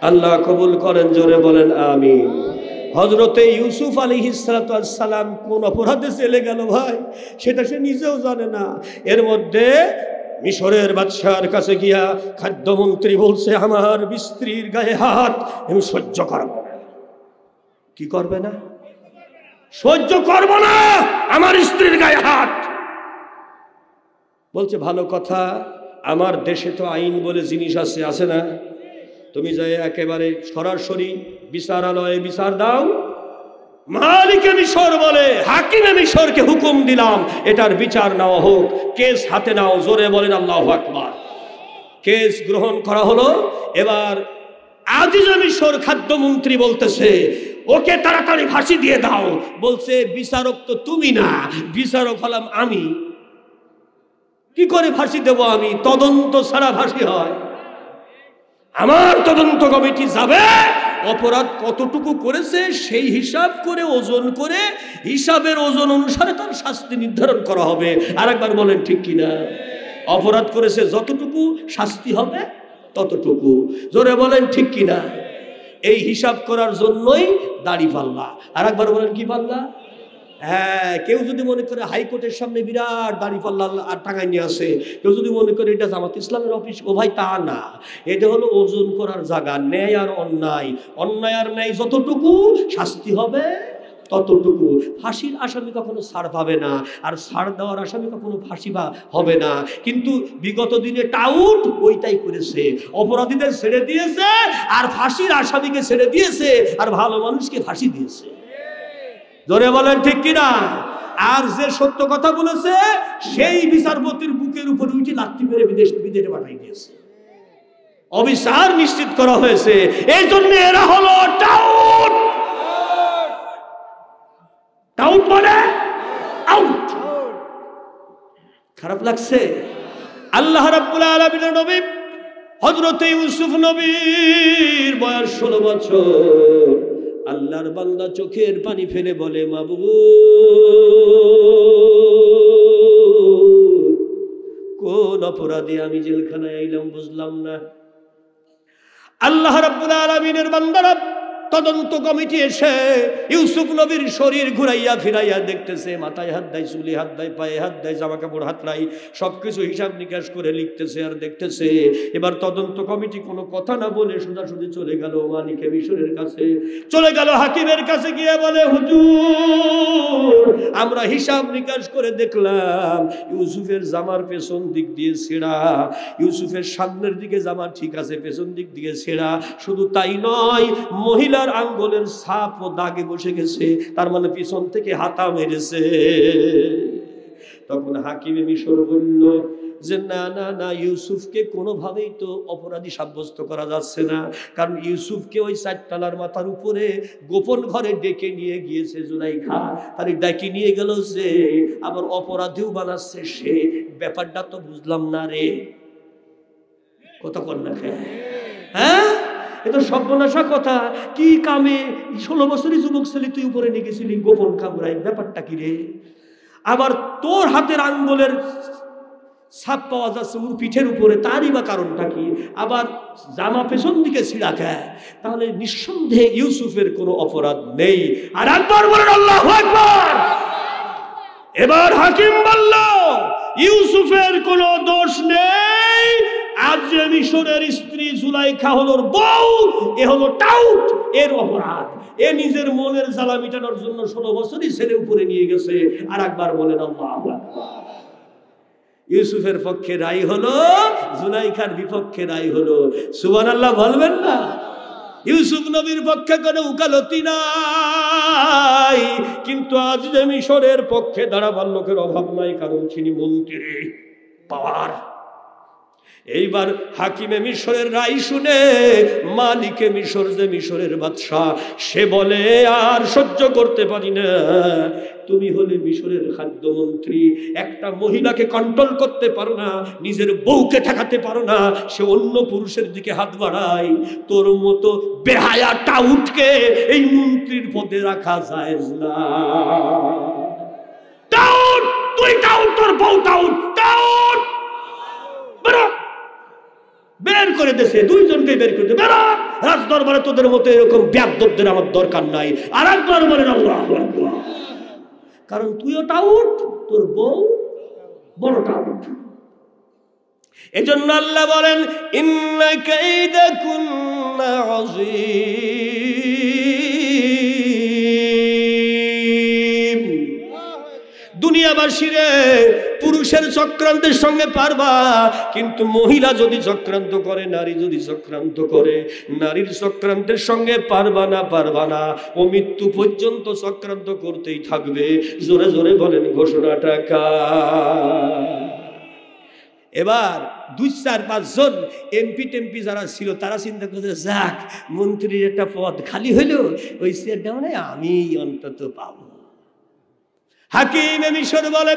আল্লাহ কবুল করেন, জোরে বলেন আমিন। হযরতে ইউসুফ আলাইহিস সালাম কোন অপরাধে চলে গেল ভাই, সেটা সে নিজেও জানে না। এর মধ্যে মিশরের বাদশার কাছে গিয়া খাদ্যমন্ত্রী বলছে, আমার স্ত্রীর গায়ে হাত আমি সহ্য করব না। কি করবে না? সহ্য করব না আমার স্ত্রীর গায়ে হাত। বলছে ভালো কথা, আমার দেশে তো আইন বলে জিনিস আছে, আছে না? তুমি যাই একেবারে সরাসরি বিচারালয়ে বিচার দাও। মালিকে মিশর বলে, হাকিমে মিশরকে হুকুম দিলাম এটার বিচার নেওয়া হোক, কেস হাতে নাও। জোরে বলেন আল্লাহু আকবার। কেস গ্রহণ করা হলো। এবার আজিজে মিশর খাদ্যমন্ত্রী বলতেছে, ওকে তাড়াতাড়ি ফাঁসি দিয়ে দাও। বলছে বিচারক তো তুমি না, বিচারক হলাম আমি। কি করে ফাঁসি দেব আমি? তদন্ত ছাড়া ফাঁসি হয়? আমার তদন্ত কমিটি যাবে, অপরাধ কতটুকু করেছে সেই হিসাব করে ওজন করে, হিসাবের ওজন অনুসারে তার শাস্তি নির্ধারণ করা হবে। আর একবার বলেন ঠিক কিনা? অপরাধ করেছে যতটুকু, শাস্তি হবে ততটুকু। জোরে বলেন ঠিক কিনা? এই হিসাব করার জন্যই দাড়িপাল্লা। আর একবার বলেন কি পাল্লা? হ্যাঁ, কেউ যদি মনে করে হাইকোর্টের সামনে বিরাট দাড়িপাল্লা আর টাঙায় নিয়ে আসে, কেউ যদি মনে করে এটা জামাত ইসলামের অফিস, ও ভাই তা না। এটা হলো ওজন করার জায়গা। ন্যায় আর অন্যায়, অন্যায় আর ন্যায় যতটুকু, শাস্তি হবে ততটুকু। ফাঁসির আসামি কখনো ছাড় পাবে না, আর ছাড় দেওয়ার আসামি কখনো ফাঁসি হবে না। কিন্তু বিগত দিনে টাউট ওইটাই করেছে, অপরাধীদের ছেড়ে দিয়েছে আর ফাঁসির আসামিকে ছেড়ে দিয়েছে, আর ভালো মানুষকে ফাঁসি দিয়েছে। জোরে বলেন ঠিক কিনা? আর যে সত্য কথা বলেছে সেই বিচারপতির বুকের উপর উঠে লাথি মেরে বিদেশে পাঠাই দিয়েছে। অবিচার নিশ্চিত করা হয়েছে। এই জন্য এরা হলো টাউট। টাউট মানে আউট। খারাপ লাগছে? আল্লাহ রাব্বুল আলামিনের নবী হযরত ইউসুফ নবীর বয়স 16 বছর। আল্লাহর বান্দা চোখের পানি ফেলে বলে, মাবুদ, কোন অপরাধে আমি জেলখানায় আইলাম বুঝলাম না। আল্লাহ রাব্বুল আলামিনের বান্দারা তদন্ত কমিটি এসে ইউসুফ নবীর শরীর ঘুরাইয়া ফিরাইয়া দেখতেছে, মাথায় হাত দেয়, চুলে হাত দেয়, পায়ে হাত দেয়, জামা কাপড় হাত নাই, সবকিছু হিসাব নিকাশ করে লিখতেছে আর দেখতেছে। এবার তদন্ত কমিটি কোনো কথা না বলে সোজাসুজি চলে গেল মালিকে মিশরের কাছে, চলে গেল হাকিমের কাছে, গিয়ে বলে, হুজুর, আমরা হিসাব নিকাশ করে দেখলাম ইউসুফের জামার পেছন দিক দিয়ে ছেঁড়া, ইউসুফের সামনের দিকে জামা ঠিক আছে, পেছন দিক দিয়ে ছেঁড়া। শুধু তাই নয়, মহিলার আঙ্গুলের ছাপ ও দাগে বসে গেছে, তার মানে পিছন থেকে হাতা মেরেছে। তখন হাকিমে মিশর বলল, যে না না না, ইউসুফকে কোনোভাবেই তো অপরাধী সাব্যস্ত করা যাচ্ছে না, কারণ ইউসুফকে ওই 4 তলার মাথার উপরে গোপন ঘরে ডেকে নিয়ে গিয়েছে জুলাইখা, তার ডেকে নিয়ে গেল যে আবার অপরাধীও বানাচ্ছে সে, ব্যাপারটা তো বুঝলাম না রে। কথা বল না, হ্যাঁ এটা সর্বনাশা কথা। কি কামে 16 বছরের যুবক ছেলে তুই উপরে নিয়ে গেছিলি গোপন কামরাই, ব্যাপারটা কি রে? আবার তোর হাতের আঙ্গুলের ছাপ পাওয়া যাচ্ছে ওর পিঠের উপরে, তারই বা কারণটা কি? আবার জামা পেছন দিকে ছিঁড়া খায়, তাহলে নিঃসন্দেহে ইউসুফের কোনো অপরাধ নেই। আর একবার বলেন আল্লাহু আকবার। এবার হাকিম বলল ইউসুফের কোনো দোষ নেই। আজ যে মিশরের স্ত্রী জুলাইখা হলো বউ, এ হলো টাউট, এর অপরাধ। এ নিজের মনের জ্বালা মিটানোর জন্য 16 বছরই ছেলে উপরে নিয়ে গেছে। আর একবার বলেন আল্লাহু আকবার। ইউসুফের পক্ষে রায় হলো, জুলাইখার বিপক্ষে রায় হলো। সুবহানাল্লাহ বলবেন না? ইউসুফ নবীর পক্ষে কোনো উকালতি নাই, কিন্তু আজ যে মিশরের পক্ষে দাঁড়াবার লোকের অভাব নাই, কারণ তিনি মন্ত্রী, পাওয়ার। এইবার হাকিমে মিশরের রায় শুনে মালিকে মিশর, যে মিশরের বাদশাহ, সে বলে আর সহ্য করতে পারি না। তুমি হলে মিশরের খাদ্যমন্ত্রী, একটা মহিলাকে কন্ট্রোল করতে পারো না, নিজের বউকে ঠেকাতে পারো না, সে অন্য পুরুষের দিকে হাত বাড়ায়। তোর মতো বেহায়া টাউটকে এই মন্ত্রীর পদে রাখা যায় না। টাউট, তুই টাউট, তোর বউ টাউট, টাউট বের করে দেশে, দুইজনকে বের করে দে, বেরো রাজ দরবারে। তোদের মতো এরকম বেয়াদবদের আমার দরকার নাই। আর একবার বলেন আল্লাহু আকবার। কারণ তুইও টাউট, তোর বউ বড় টাউট। এজন্য আল্লাহ বলেন ইন্না কাইদাকুন্না আযীম। দুনিয়াবাসীরে, পুরুষের চক্রান্তের সঙ্গে পারবা, কিন্তু মহিলা যদি চক্রান্ত করে, নারী যদি চক্রান্ত করে, নারীর চক্রান্তের সঙ্গে পারবা না, পারবা না। ও মৃত্যু পর্যন্ত চক্রান্ত করতেই থাকবে। জোরে জোরে বলেন ঘোষণাটা কার? এবার 2-4-5 জন এমপি টেমপি যারা ছিল তারা চিন্তা করছে, যাক মন্ত্রীর একটা পদ খালি হইলো, ওই চেয়ারটা মানে আমি অন্তত পাবো। হাকিমে মিশর বলে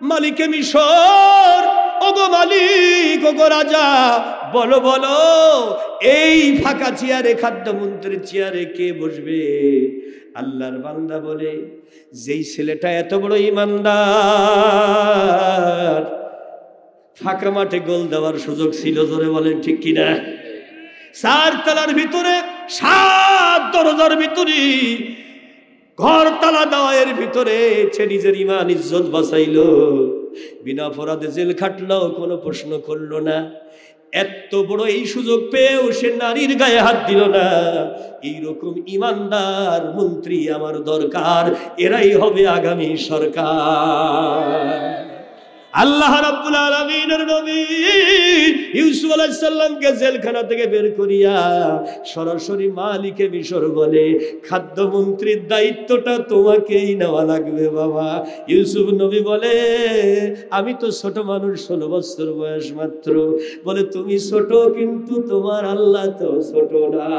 মালিকে মিশর, ওগো মালিক, ওগো রাজা, বলো বলো এই ফাঁকা চেয়ারে, খাদ্যমন্ত্রীর চেয়ারে কে বসবে? আল্লাহর বান্দা বলে যেই ছেলেটা এত বড় ইমানদার, ফাঁকা মাঠে গোল দেওয়ার সুযোগ ছিল। জোরে বলেন ঠিক কিনা? 4 তলার ভিতরে, 7 দরজার ভিতরে, ঘর তালা দেওয়ার ভিতরে সে নিজের ইমান ইজ্জত বাঁচাইলো, বিনা অপরাধে জেল খাটলো, কোনো প্রশ্ন করলো না। এত বড় এই সুযোগ পেয়েও সে নারীর গায়ে হাত দিল না। এইরকম ইমানদার মন্ত্রী আমার দরকার, এরাই হবে আগামী সরকার। আল্লাহ রাব্বুল আলামিনের নবী ইউসুফ আলাইহিস সালামকে জেলখানা থেকে বের করিয়া সরাসরি মালিকে মিশর বলে, খাদ্যমন্ত্রীর দায়িত্বটা তোমাকেই নেওয়া লাগবে বাবা। ইউসুফ নবী বলে, আমি তো ছোট মানুষ, 16 বছর বয়স মাত্র। বলে তুমি ছোট, কিন্তু তোমার আল্লাহ তো ছোট না।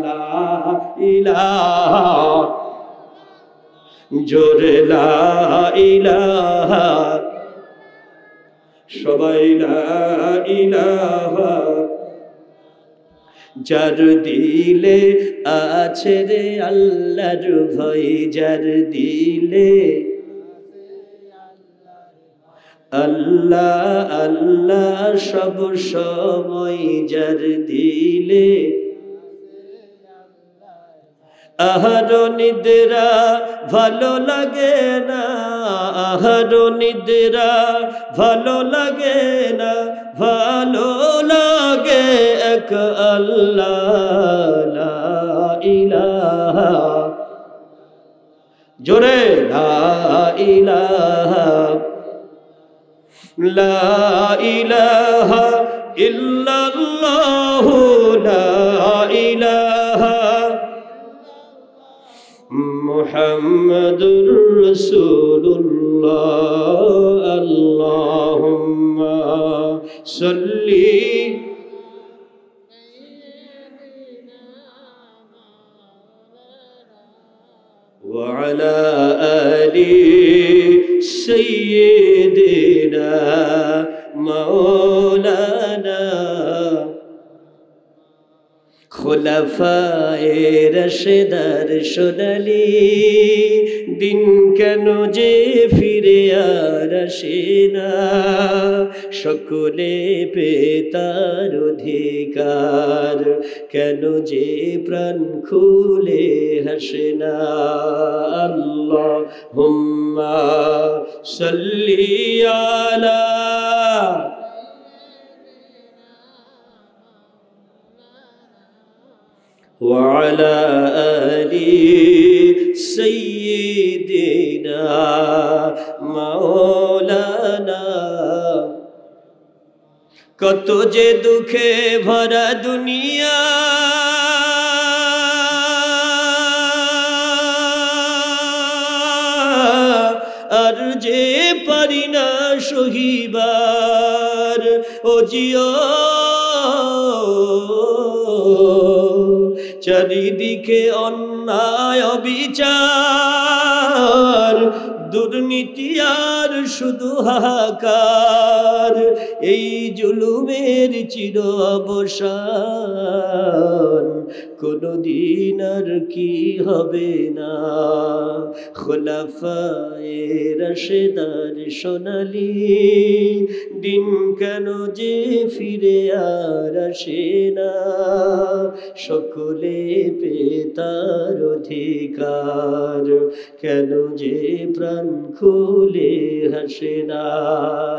লা ইলাহা, জোরে লা ইলাহা, সবাই লা ইলাহা। যার দিলে আছে রে আল্লাহর ভয়, যার দিলে আল্লাহ আল্লাহ সব সময়, যার দিলে আহার নিদ্রা ভালো লাগে না, আহার নিদ্রা ভালো লাগে না, ভালো লাগে এক আল্লাহ লা ইলাহা, জোরে লা ইলাহা, লা ইলাহা ইল্লাল্লাহ, লা ইলাহা মুহাম্মাদুর রাসূলুল্লাহ। আল্লাহুম্মা সাল্লি وعلى آل سيدنا مولانا খোলাফায়ে রাশেদার সোনালি দিন কেন যে ফিরে আর আসে না, সকলে পেতার অধিকার কেন যে প্রাণ খুলে হাসে না। আল্লাহুম্মা সাল্লি আলা وعلى آل سيدنا مولانا কত যে দুঃখে ভরা দুনিয়া, আর যে পারি না সহিবার, ও জিও চারিদিকে অন্যায় অবিচার, দুর্নীতি আর শুধু হাহাকার, এই জুলুমের চির অবসান কোনদিন আর কি হবে না। খোলাফায়ে রাশেদার সোনালি দিন কেন যে ফিরে আর আসে না, সকলে পেতার অধিকার কেন যে প্রাণ খুলে হাসে না।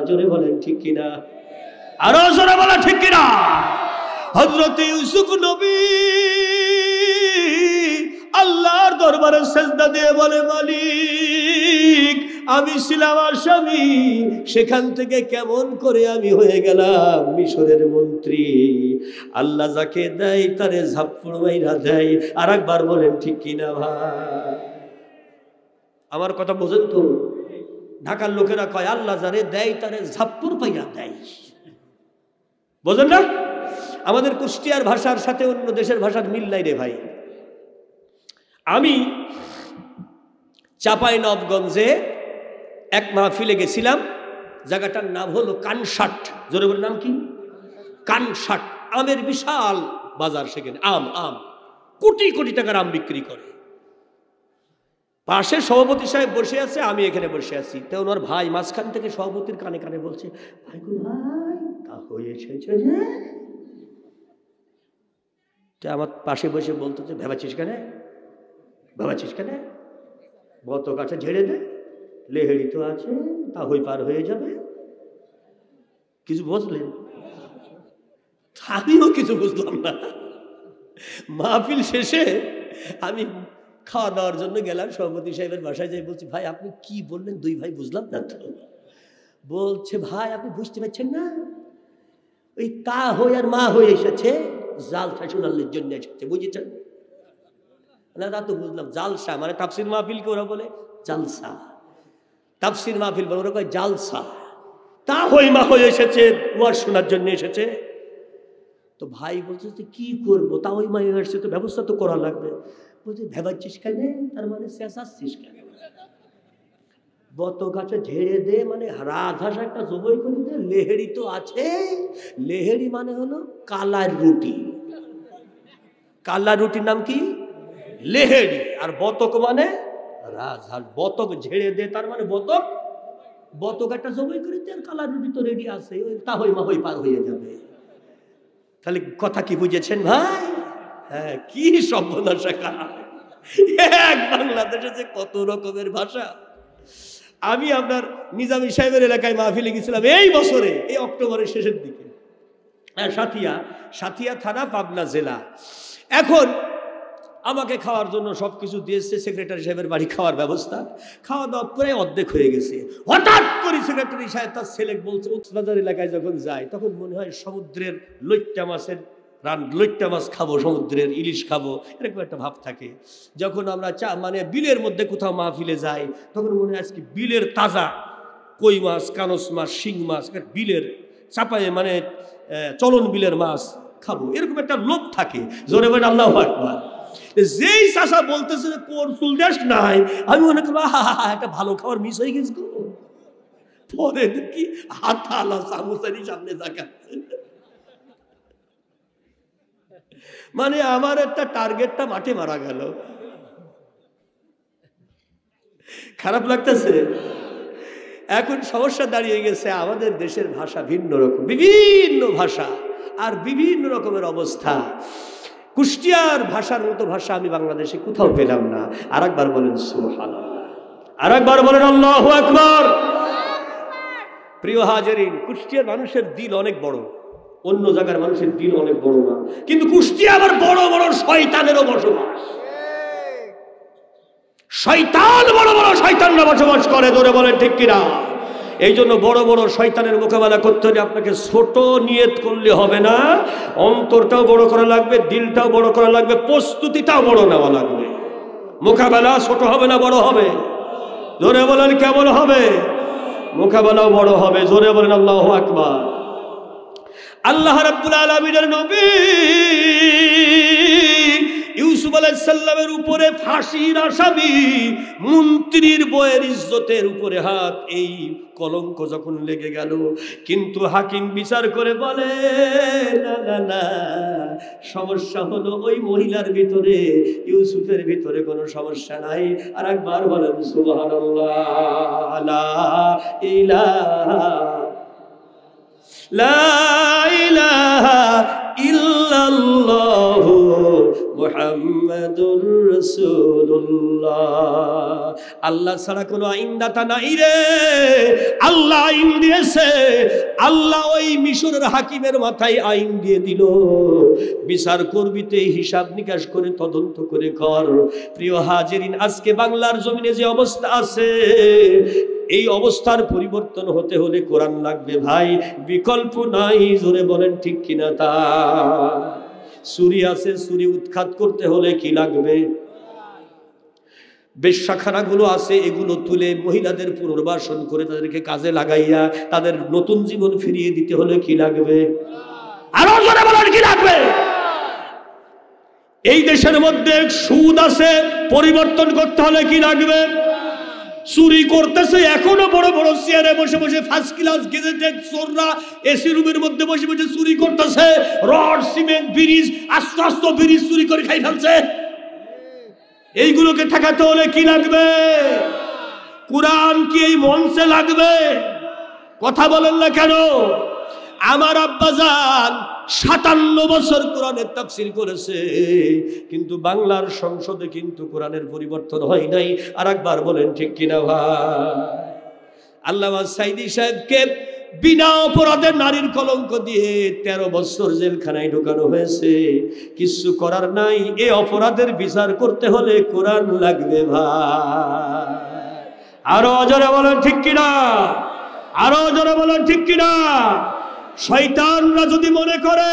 জোরে বলেন ঠিক কিনা, আরো জোরে বলা ঠিক কিনা। হযরত ইউসুফ নবী আল্লাহর দরবারে সেজদা দিয়ে বলে, মালিক আমি ছিলাম আসামি, সেখান থেকে কেমন করে আমি হয়ে গেলাম মিশরের মন্ত্রী। আল্লাহ যাকে দেয় তারে ঝাপ্পড় মাইরা দেয়। আর একবার বলেন ঠিক কিনা ভাই, আমার কথা বোঝেন তো? ঢাকার লোকেরা কয় আল্লাহ যারে দেয় তারে ঝাপ্পড় পাইয়া দেয়, বোঝেন না? আমাদের কুষ্টিয়ার ভাষার সাথে অন্য দেশের ভাষার মিল নাই রে ভাই। আমি চাঁপাইনবাবগঞ্জে এক মাহফিলে গেছিলাম, জায়গাটার নাম হলো কানসাট। জোরে বলে নাম কি? কানসাট। আমের বিশাল বাজার, সেখানে আম আম কোটি কোটি টাকার আম বিক্রি করে। পাশে সভাপতি সাহেব বসে আছে, আমি এখানে বসে আছি। তো ওনার ভাই মাঝখান থেকে সভাপতির কানে কানে বলছে, ভাই গো ভাই তা হয়েছে যে। আমার পাশে বসে বলতেছে, ভেবাছিস কেন ভাবাছিস কেন, বত কাছে ঝেড়ে দে, লেহেড়ি তো আছে, তা হই পার হয়ে যাবে। কিছু বুঝলেন? আমিও কিছু বুঝলাম না। মাহফিল শেষে আমি খাওয়া দাওয়ার জন্য গেলাম, সভাপতি সাহেবের বাসায় যাই। বলছি, ভাই আপনি কি বললেন? দুই ভাই বুঝলাম না তো। বলছে, ভাই আপনি বুঝতে পারছেন না, ওই তা হই আর মা হয়ে এসেছে, জাল শাসনালের জন্য এসেছে, বুঝেছেন না? তা তো বুঝলাম। জালসা মানে তাফসির মাহফিলকে ওরা বলে জালসা, তাফসির মাহফিল বলে ওরা কয় জালসা। তা হই মা হয়ে এসেছে, ওয়াজ শোনার জন্য এসেছে। তো ভাই বলছে যে কি করবো, তা ওই মা এসেছে তো ব্যবস্থা তো করা লাগবে। বলছে ভেবাচ্ছিস কেন, তার মানে চেঁচাচ্ছিস কেন? বত গাছে ঝেড়ে দে মানে রাজহাঁস একটা জবই করে দে, লেহেড়ি তো আছে। লেহেড়ি মানে হলো কালার রুটি। কালার রুটির নাম কি? লেহেড়ি। আর বতক মানে রাজহাঁস। বতক ঝেড়ে দে তার মানে বতক, বতক একটা জবই করে দে, আর কালার রুটি তো রেডি আছে, তা হই মা হই পার হয়ে যাবে। তাহলে কথা কি বুঝেছেন ভাই? হ্যাঁ, কি সর্বনাশা কাজ। এক বাংলাদেশে যে কত রকমের ভাষা। আমি আপনার নিজামী সাহেবের এলাকায় মাহফিলে গেছিলাম এই বছরে, এই অক্টোবরের শেষের দিকে। সাথিয়া থানা, পাবনা জেলা। এখন আমাকে খাওয়ার জন্য সবকিছু দিয়েছে, সেক্রেটারি সাহেবের বাড়ি খাওয়ার ব্যবস্থা। খাওয়া দাওয়া প্রায় অর্ধেক হয়ে গেছে। হঠাৎ করে সেক্রেটারি সাহেব তার ছেলে বলছে, কক্সবাজার এলাকায় যখন যায় তখন মনে হয় সমুদ্রের লইট্টা মাছের লইট্টা মাছ খাবো, সমুদ্রের ইলিশ খাবো, এরকম একটা ভাব থাকে। যখন আমরা মানে বিলের মধ্যে কোথাও মাহফিলে যাই তখন মনে হয় আজকে বিলের তাজা কই মাছ, কানস মাছ, শিং মাছ, বিলের চাপায়ে মানে চলন বিলের মাছ খাবো, এরকম একটা লোভ থাকে। জোরে বলেন আল্লাহু আকবার। যেই চাচা বলতেছে চুল দেশ নাই, আমি মনে করবো একটা ভালো খাবার মিস হয়ে গেছে গো। পরে দেখি হাত আলা চামচারি সামনে তাকাচ্ছে, মানে আমার একটা টার্গেটটা মাঠে মারা গেল। খারাপ লাগতেছে। এখন সমস্যা দাঁড়িয়ে গেছে, আমাদের দেশের ভাষা ভিন্ন রকম, বিভিন্ন ভাষা আর বিভিন্ন রকমের অবস্থা। কুষ্টিয়ার ভাষার মতো ভাষা আমি বাংলাদেশে কোথাও পেলাম না। আরেকবার বলেন সুবহানাল্লাহ, আরেকবার বলেন আল্লাহু আকবার। প্রিয় হাজিরিন, কুষ্টিয়ার মানুষের দিল অনেক বড়, অন্য জায়গার মানুষের দিল অনেক বড় না, কিন্তু কুষ্টিয়া আবার বড় বড় শয়তানেরও বসবাস। শয়তান বড় বড় শয়তানরা বসবাস করে, ধরে বলেন ঠিক কিনা? এই জন্য বড় বড় শয়তানের মোকাবেলা করতে হলে আপনাকে ছোট নিয়ত করলে হবে না, অন্তরটাও বড় করা লাগবে, দিলটাও বড় করা লাগবে, প্রস্তুতিটাও বড় নেওয়া লাগবে। মোকাবেলা ছোট হবে না বড় হবে? জোরে বলেন কেমন হবে? মোকাবেলাও বড় হবে। জোরে বলেন আল্লাহু আকবার। আল্লাহ রাব্বুল আলামিনের নবী ইউসুফ আলাইহিস সালামের উপরে ফাঁসির আসামি, মন্ত্রীর বউয়ের ইজ্জতের উপরে হাত, এই কলঙ্ক যখন লেগে গেল, কিন্তু হাকিম বিচার করে বলে না না না, সমস্যা হলো ওই মহিলার ভিতরে, ইউসুফের ভিতরে কোনো সমস্যা নাই। আর একবার বলেন সুবহানাল্লাহ। লা ইলাহা লা ইলাহা ইল্লাল্লাহু মুহাম্মাদুর রাসূলুল্লাহ। আল্লাহ ছাড়া কোনো আইনদাতা নাই রে, আল্লাহ আইন দিয়েছে। আল্লাহ ওই মিশরের হাকিমের মাথায় আইন দিয়ে দিল, বিচার করবি তো হিসাব নিকাশ করে তদন্ত করে কর। প্রিয় হাজিরিন, আজকে বাংলার জমিনে যে অবস্থা আছে, এই অবস্থার পরিবর্তন হতে হলে কোরআন লাগবে ভাই, বিকল্প নাই। জোরে বলেন ঠিক কিনা? তা চুরি আছে, চুরি উৎখাত করতে হলে কি লাগবে? বেশ্যাখানাগুলো আছে, এগুলো তুলে মহিলাদের পুনর্বাসন করে তাদেরকে কাজে লাগাইয়া তাদের নতুন জীবন ফিরিয়ে দিতে হলে কি লাগবে? আরো জোরে বলেন কি লাগবে? এই দেশের মধ্যে সুদ আছে, পরিবর্তন করতে হলে কি লাগবে? চুরি করতেছে এখনো বড় বড় চেয়ারে বসে বসে, ফার্স্ট ক্লাস গেজেটেড চোররা এসি রুমের মধ্যে বসে বসে চুরি করতেছে, রড সিমেন্ট ব্রিজ, আস্তে আস্তে ব্রিজ চুরি করে খাই ফেলছে। এইগুলোকে ঠেকাতে হলে কি লাগবে? কোরআন কি এই মঞ্চে লাগবে? কথা বলেন না কেন? আমার আব্বাজান 57 বছর কোরআনের তাফসীর করেছে, কিন্তু বাংলার সংসদে কিন্তু কোরআনের পরিবর্তন হয় নাই। আর একবার বলেন ঠিক কিনা ভাই? আল্লামা সাইদি সাহেবকে বিনা অপরাধে নারীর কলঙ্ক দিয়ে 13 বছর জেলখানায় ঢোকানো হয়েছে। কিছু করার নাই, এই অপরাধের বিচার করতে হলে কোরআন লাগবে ভাই। আরো জোরে বলেন ঠিক কিনা? আরো জোরে বলেন ঠিক কিনা? শয়তানরা যদি মনে করে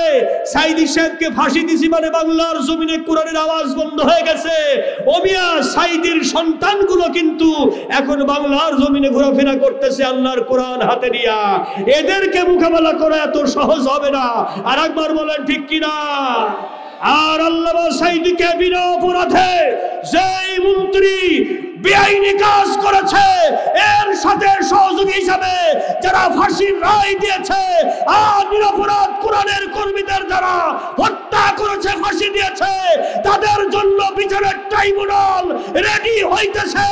সাইদি সাহেবকে ফাঁসি দিছি মানে বাংলার জমিনে কোরআনের আওয়াজ বন্ধ হয়ে গেছে, ও মিয়া, সাইদির সন্তানগুলো কিন্তু এখন বাংলার জমিনে ঘোরাফেরা করতেছে আল্লাহর কোরআন হাতে নিয়া। এদেরকে মোকাবেলা করা এত সহজ হবে না। আর একবার বলেন ঠিক কিনা? আর আল্লামা সাইদিকে বিনা অপরাধে যেই মন্ত্রী বেআইনি কাজ করেছে, এর সাথে সহযোগী হিসাবে যারা ফাঁসির রায় দিয়েছে, আর নিরপরাধ কোরআনের কর্মীদের যারা হত্যা করেছে, ফাঁসি দিয়েছে, তাদের জন্য বিচারের ট্রাইব্যুনাল রেডি হইতেছে।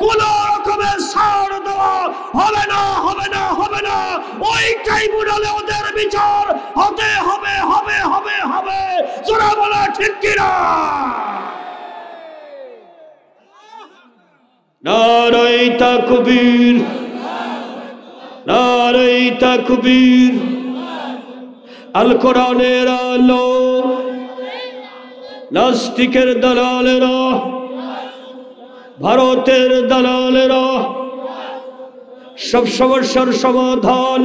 কোন রকমের ছাড় দেওয়া হবে না, হবে না, হবে না। ওই ট্রাইব্যুনালে ওদের বিচার হতে হবে, হবে, হবে, হবে। জোরে বলা ঠিক কিনা? নারায়ে তাকবীর, নারায়ে তাকবীর। আল কোরআনের আলো, নাস্তিকের দালালেরা, ভারতের দালালেরা, সব সমস্যার সমাধান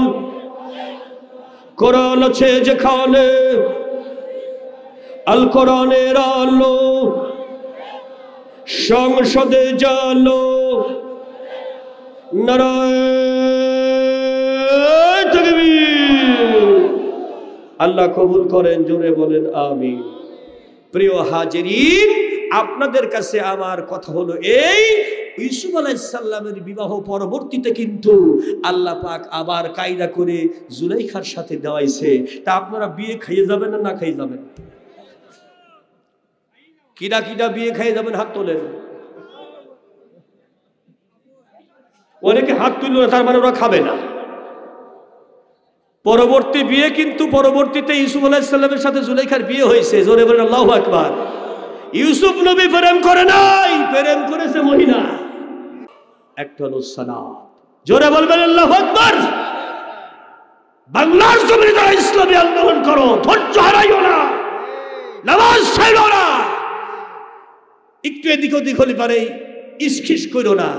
কোরআন আছে যেখানে। আল কোরআনের আলো সংসদে জালো, নারায়ে তাকবীর। আল্লাহ কবুল করেন, জোরে বলেন আমিন। প্রিয় হাজিরিন, আপনাদের কাছে আমার কথা হলো এই, ইউসুফ আলাইহিস সালামের বিবাহ পরবর্তীতে কিন্তু আল্লাহ পাক আবার কায়দা করে জুলাইখার সাথে দেওয়াইছে। তা আপনারা বিয়ে খাইয়ে যাবেন না খাইয়ে যাবেন? কিডা কিডা বিয়ে খাইয়ে যাবেন হাত তোলেন। অনেকে হাত তুলল না, তার মানে ওরা খাবে না। পরবর্তী বিয়ে কিন্তু পরবর্তীতে ইউসুফ আলাইহিস সালামের সাথে জুলাইখার বিয়ে হয়েছে। জোরে বলেন আল্লাহু আকবার। ইউসুফ নবী প্রেম করে নাই, প্রেম করেছে মহিলা। একটা হলো সালাত, জোরে বলবেন আল্লাহু আকবার। বাংলার জমিনে যারা ইসলামী আন্দোলন করো, ধৈর্য হারাইও না, নামাজ ছাড়ো না, একটু এদিক ওদিক হলে পারে ইসখিস করো না,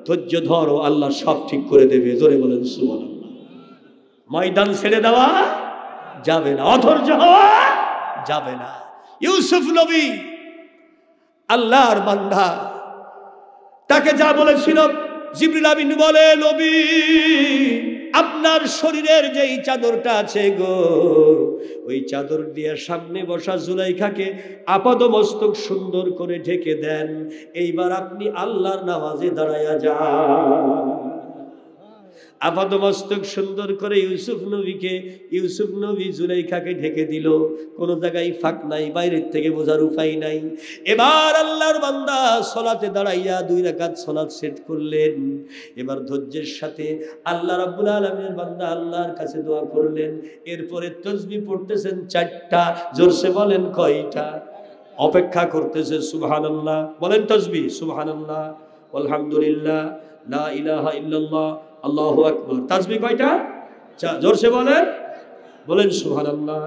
ধৈর্য ধরো, আল্লাহ সব ঠিক করে দেবে। জোরে বলেন সুবহানাল্লাহ। ময়দান ছেড়ে দেওয়া যাবে না, অধৈর্য হওয়া যাবে না। ইউসুফ নবী আল্লাহর বান্দা, তাকে যা বলেছিল জিবরিল আমিন বলে, নবী আপনার শরীরের যেই চাদরটা আছে গো, ওই চাদর দিয়ে সামনে বসা জুলাইখাকে আপাদমস্তক সুন্দর করে ঢেকে দেন। এইবার আপনি আল্লাহর নামাজে দাঁড়ায়া যান। আপাদমস্তক সুন্দর করে ইউসুফ নবী জুলাইখাকে ঢেকে দিল। কোন জায়গায় ফাঁক নাই, বাইরের থেকে বোঝার উপায় নাই। এবার আল্লাহর বান্দা সালাতে দাঁড়াইয়া 2 রাকাত সালাত সেট করলেন। এবার ধৈর্যের সাথে আল্লাহ রাব্বুল আলামিনের বান্দা আল্লাহর কাছে দোয়া করলেন। এরপরে তাসবিহ পড়তেছেন 4টা। জোরসে বলেন কয়টা? অপেক্ষা করতেছে। সুবহানাল্লাহ বলেন, তাসবিহ সুবহানাল্লাহ, আলহামদুলিল্লাহ, লা ইলাহা ইল্লাল্লাহ, আল্লাহু আকবার। তাসবিহ কয়টা? জোরসে বলেন, বলেন সুবহানাল্লাহ,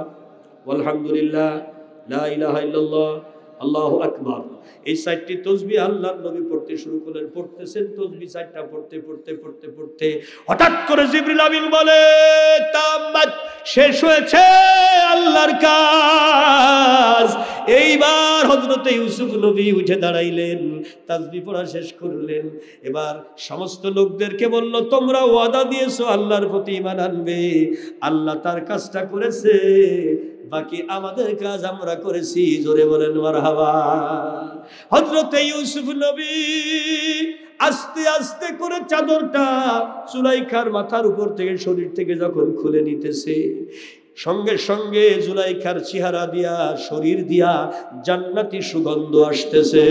আলহামদুলিল্লাহ, লা ইলাহা ইল্লাল্লাহ, আল্লাহু আকবার। এই 4টি তাসবিহ আল্লাহর নবী পড়তে শুরু করলেন। পড়তেছেন তাসবিহ 4টা পড়তে পড়তে পড়তে পড়তে হঠাৎ করে জিবরিল আমিন বলে, তামাত, শেষ হয়েছে আল্লাহর কাজ। এইবার হযরতে ইউসুফ নবী উঠে দাঁড়াইলেন, তাসবিহ পড়া শেষ করলেন। এবার সমস্ত লোকদেরকে বলল, তোমরা ওয়াদা দিয়েছো আল্লাহর প্রতি ঈমান আনবে, আল্লাহ তার কাজটা করেছে, বাকি আমাদের কাজ আমরা করেছি। জোরে বলেন মারহাবা। হযরতে ইউসুফ নবী আস্তে আস্তে করে চাদরটা জুলাইখার মাথার উপর থেকে, শরীর থেকে যখন খুলে নিতেছে, সঙ্গে সঙ্গে জুলাইখার চেহারা দিয়া, শরীর দিয়া জান্নাতি সুগন্ধ আসতেছে।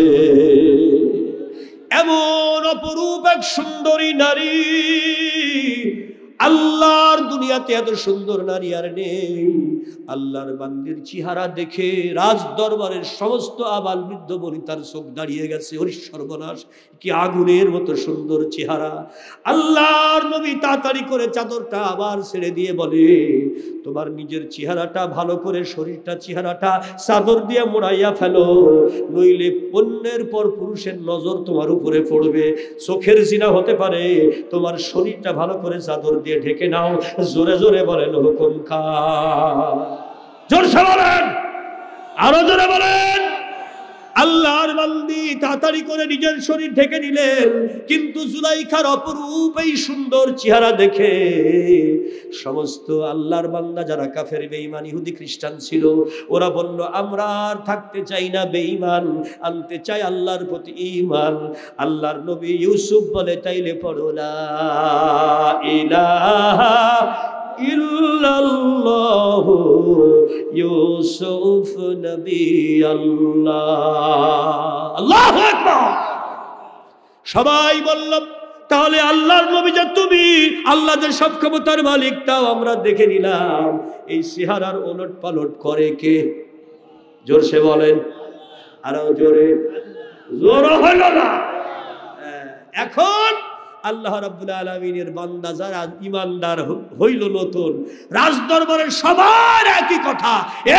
এমন অপরূপ এক সুন্দরী নারী, আল্লাহর দুনিয়াতে এত সুন্দর নারী আর নেই। আল্লাহর বান্দির চেহারা দেখে রাজ দরবারের সমস্ত আবাল বৃদ্ধ বনিতার চোখ দাঁড়িয়ে গেছে। ওরে সর্বনাশ, কি আগুনের মতো সুন্দর চেহারা। আল্লাহর নবী তাড়াতাড়ি করে চাদরটা আবার ছেড়ে দিয়ে বলে, তোমার নিজের চেহারাটা ভালো করে, শরীরটা চেহারাটা চাদর দিয়ে মোড়াইয়া ফেলো, নইলে অন্যের পর পুরুষের নজর তোমার উপরে পড়বে, চোখের জিনা হতে পারে। তোমার শরীরটা ভালো করে চাদর দিয়ে ঢেকে নাও। জোরে জোরে বলেন হুকুম খা, জোরসে বলেন, আরো জোরে বলেন। আল্লাহর বান্দি তাড়াতাড়ি করে নিজের শরীর ঢেকে নিলেন, কিন্তু জুলাইখার অপরূপ এই সুন্দর চেহারা দেখে সমস্ত আল্লাহর বান্দা যারা কাফের, বেঈমান, ইহুদি, খ্রিস্টান ছিল, ওরা বলল, আমরা আর থাকতে চাই না বেঈমান, আনতে চাই আল্লাহর প্রতি ঈমান। আল্লাহর নবী ইউসুফ বলে, তাইলে পড়ো লা ইলাহা ইল্লাল্লাহু ইউসুফ নবী আল্লাহ। আল্লাহু আকবার। সবাই বলল, তাহলে আল্লাহর নবী যে তুমি, আল্লাহ যে সব ক্ষমতার মালিক, তাও আমরা দেখে নিলাম, এই চেহারার ওলট পালট করে কে? জোরসে বলেন, আরো জোরে, জোর হলো না। এখন আল্লাহ রাব্বুল আলামিনের বান্দা যারা ঈমানদার হইল নতুন, রাজদরবারের সবার একই কথা,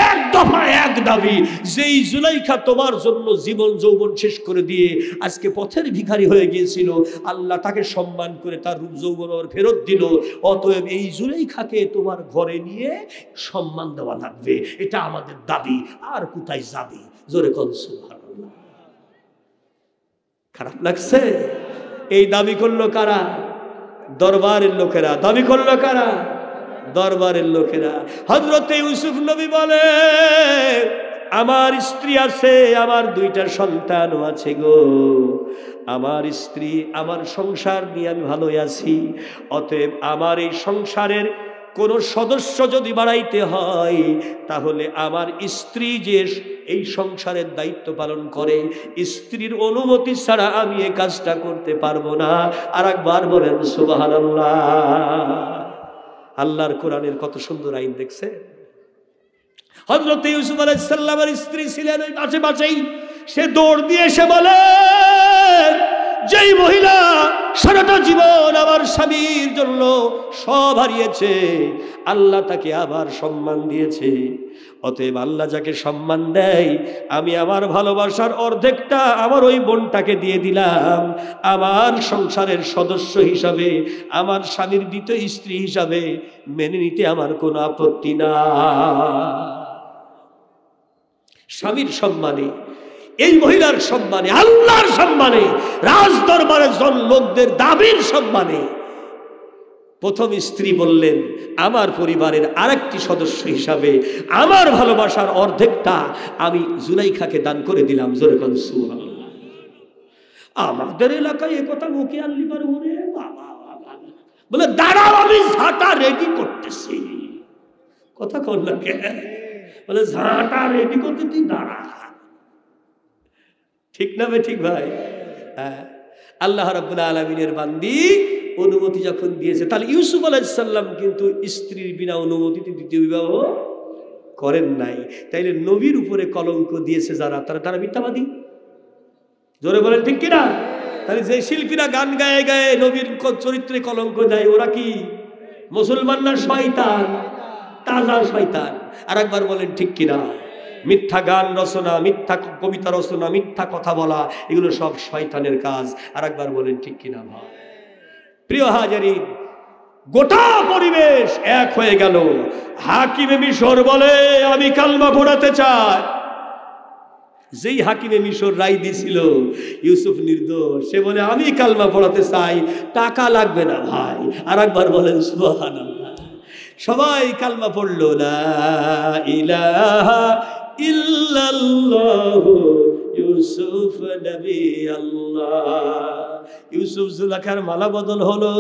এক দফা এক দাবি, যেই জুলাইখা তোমার জন্য জীবন যৌবন শেষ করে দিয়ে আজকে পথের ভিখারি হয়ে গিয়েছিল, আল্লাহ তাকে সম্মান করে তার রূপ যৌবন ফেরত দিল। অতএব এই জুলাইখাকে তোমার ঘরে নিয়ে সম্মান দেওয়া লাগবে, এটা আমাদের দাবি। আর কোথায় যাবি? জোরে কল সুবহানাল্লাহ। খারাপ লাগছে? এই দাবি করলো কারা? দরবারের লোকেরা। দাবি করলো কারা? দরবারের লোকেরা। হযরতে ইউসুফ নবী বলে, আমার স্ত্রী আছে, আমার 2টা সন্তানও আছে গো, আমার স্ত্রী, আমার সংসার নিয়ে আমি ভালোই আছি। অতএব আমার এই সংসারের কোন সদস্য যদি বাড়াইতে হয়, তাহলে আমার স্ত্রী যে এই সংসারের দায়িত্ব পালন করে, স্ত্রীর অনুমতি ছাড়া আমি এই কাজটা করতে পারবো না। আর একবার বলেন সুবহানাল্লাহ। আল্লাহর কোরআনের কত সুন্দর আইন দেখছে। হযরত ইউসুফ আলাইহিস সালামের স্ত্রী ছিলেন ওই আশেপাশেই। সে দৌড় দিয়ে এসে বলে, যেই মহিলা সারাটা জীবন আমার স্বামীর জন্য সব হারিয়েছে, আল্লাহ তাকে আবার সম্মান দিয়েছে। অতএব আল্লাহ যাকে সম্মান দেয়, আমি আমার ভালোবাসার অর্ধেকটা আমার ওই বোনটাকে দিয়ে দিলাম। আমার সংসারের সদস্য হিসাবে, আমার স্বামীর দ্বিতীয় স্ত্রী হিসাবে মেনে নিতে আমার কোনো আপত্তি না। স্বামীর সম্মানে, এই মহিলার সম্মানে, আল্লাহর সম্মানে, রাজ দরবারের লোকদের দাবির সম্মানে প্রথম স্ত্রী বললেন, আমার পরিবারের আরেকটি সদস্য হিসাবে আমার ভালোবাসার অর্ধেকটা আমি জুলাইখাকে দান করে দিলাম। জোরে বলেন সুবহানাল্লাহ। আমাদের এলাকায় এ কথা মুখে আনলি পারে, ওরে বাবা বলে, দাঁড়াও আমি ঝাঁটা রেডি করতেছি। কথা কর না কে? বলে ঝাঁটা রেডি করতে তুই দাঁড়া। ঠিক না বে ঠিক ভাই? হ্যাঁ, আল্লাহ রাব্বুল আলামিনের বান্দি অনুমতি যখন দিয়েছে, তাহলে ইউসুফ আলাইহিস সালাম কিন্তু স্ত্রীর বিনা অনুমতিতে দ্বিতীয় বিবাহ করেন নাই। তাইলে নবীর উপরে কলঙ্ক দিয়েছে যারা, তারা মিথ্যাবাদী। জোরে বলেন ঠিক কিনা? তাহলে যে শিল্পীরা গান গায়ে গায়ে নবীর চরিত্রে কলঙ্ক দেয়, ওরা কি মুসলমান না শয়তান? তাজা শয়তান। আর একবার বলেন ঠিক কিনা? মিথ্যা গান রচনা, মিথ্যা কবিতা রচনা, মিথ্যা কথা বলা, এগুলো সব শয়তানের কাজ। আর একবার বলেন ঠিক কিনা ভাই? প্রিয় হাজারিন, গোটা পরিবেশ এক হয়ে গেল। হাকিমে মিশর বলে, আমি কালমা পড়াতে চাই। যেই হাকিমে মিশর রায় দিছিল ইউসুফ নির্দোষ, সে বলে আমি কালমা পড়াতে চাই, টাকা লাগবে না ভাই। আর একবার বলেন সুবহানাল্লাহ। সবাই কালমা পড়লো, লা ইলাহা ইল্লাল্লাহু ইউসুফ নবী আল্লাহ। ইউসুফ জুলাইখার মালা বদল হলো,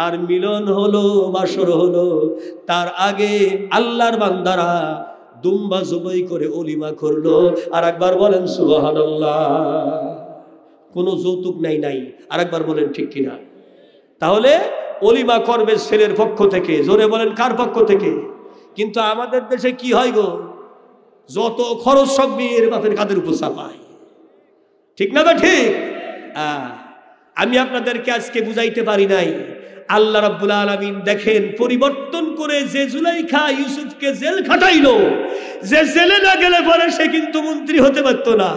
আর মিলন হলো, বাসর হলো। তার আগে আল্লাহর বান্দারা দুম্বা জবাই করে অলিমা করলো। আর একবার বলেন সুবহানাল্লাহ। কোনো যৌতুক নাই। আর একবার বলেন ঠিক কিনা? তাহলে অলিমা করবে ছেলের পক্ষ থেকে। জোরে বলেন কার পক্ষ থেকে? কিন্তু আমাদের দেশে কি হয় গো, যত খরচ সব মেয়ের বাপের কাঁধের উপর চাপায়। ঠিক না বা ঠিক? আমি আপনাদেরকে আজকে বুঝাইতে পারি নাই। আল্লাহ রাব্বুল আলামিন দেখেন পরিবর্তন করে, যে জুলাইখা ইউসুফকে জেল খাটাইলো, যে জেলে না গেলে পরে সে কিন্তু মন্ত্রী হতে পারতো না।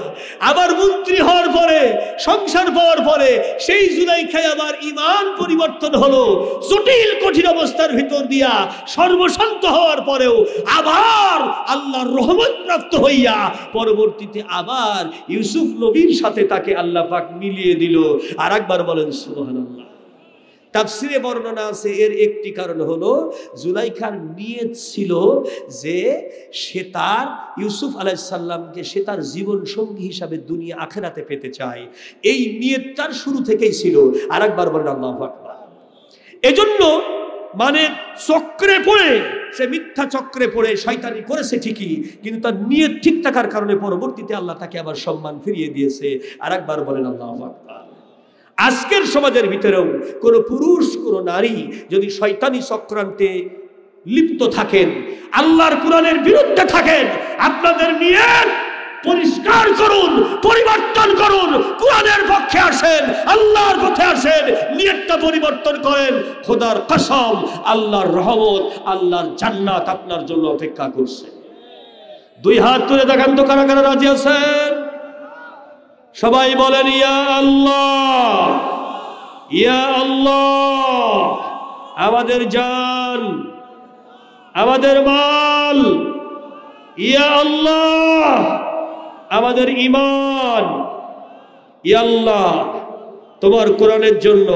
আবার মন্ত্রী হওয়ার পরে, সংসার পাওয়ার পরে সেই জুলাইখায় আবার ঈমান পরিবর্তন হলো। জটিল কঠিন অবস্থার ভিতর দিয়া সর্বশান্ত হওয়ার পরেও আবার আল্লাহর রহমত প্রাপ্ত হইয়া পরবর্তীতে আবার ইউসুফ নবীর সাথে তাকে আল্লাহ পাক মিলিয়ে দিল। আর একবার বলেন সুবহানাল্লাহ। তাফসিরে বর্ণনা আছে, এর একটি কারণ হলো জুলাইখার নিয়ত ছিল যে সে তার ইউসুফ আলাইহিস সালামকে সে তার জীবন সঙ্গী হিসাবে দুনিয়া আখিরাতে পেতে চায়। এই নিয়তটার শুরু থেকেই ছিল। আর একবার বলেন আল্লাহু আকবার। এজন্য মানে চক্রে পড়ে, সে মিথ্যা চক্রে পড়ে শয়তানি করেছে ঠিকই, কিন্তু তার নিয়ত ঠিক থাকার কারণে পরবর্তীতে আল্লাহ তাকে আবার সম্মান ফিরিয়ে দিয়েছে। আর একবার বলেন আল্লাহু আকবার। আজকের সমাজের ভিতরেও কোনো পুরুষ, কোনো নারী যদি শয়তানি চক্রান্তে লিপ্ত থাকেন, আল্লাহর কোরআনের বিরুদ্ধে থাকেন, আপনাদের নিয়ত পরিষ্কার করুন, পরিবর্তন করুন, কোরআনের পক্ষে আসেন, আল্লাহর পথে আসেন, নিয়তটা পরিবর্তন করেন। খোদার কসম, আল্লাহর রহমত, আল্লাহর জান্নাত আপনার জন্য অপেক্ষা করছে। দুই হাত তুলে দেখান তো কারা কারা রাজি আছেন? সবাই বলেন ইয়া আল্লাহ, ইয়া আল্লাহ। আমাদের জান, আমাদের মাল, ইয়া আল্লাহ। আমাদের ঈমান, ইয়া আল্লাহ তোমার কোরআনের জন্য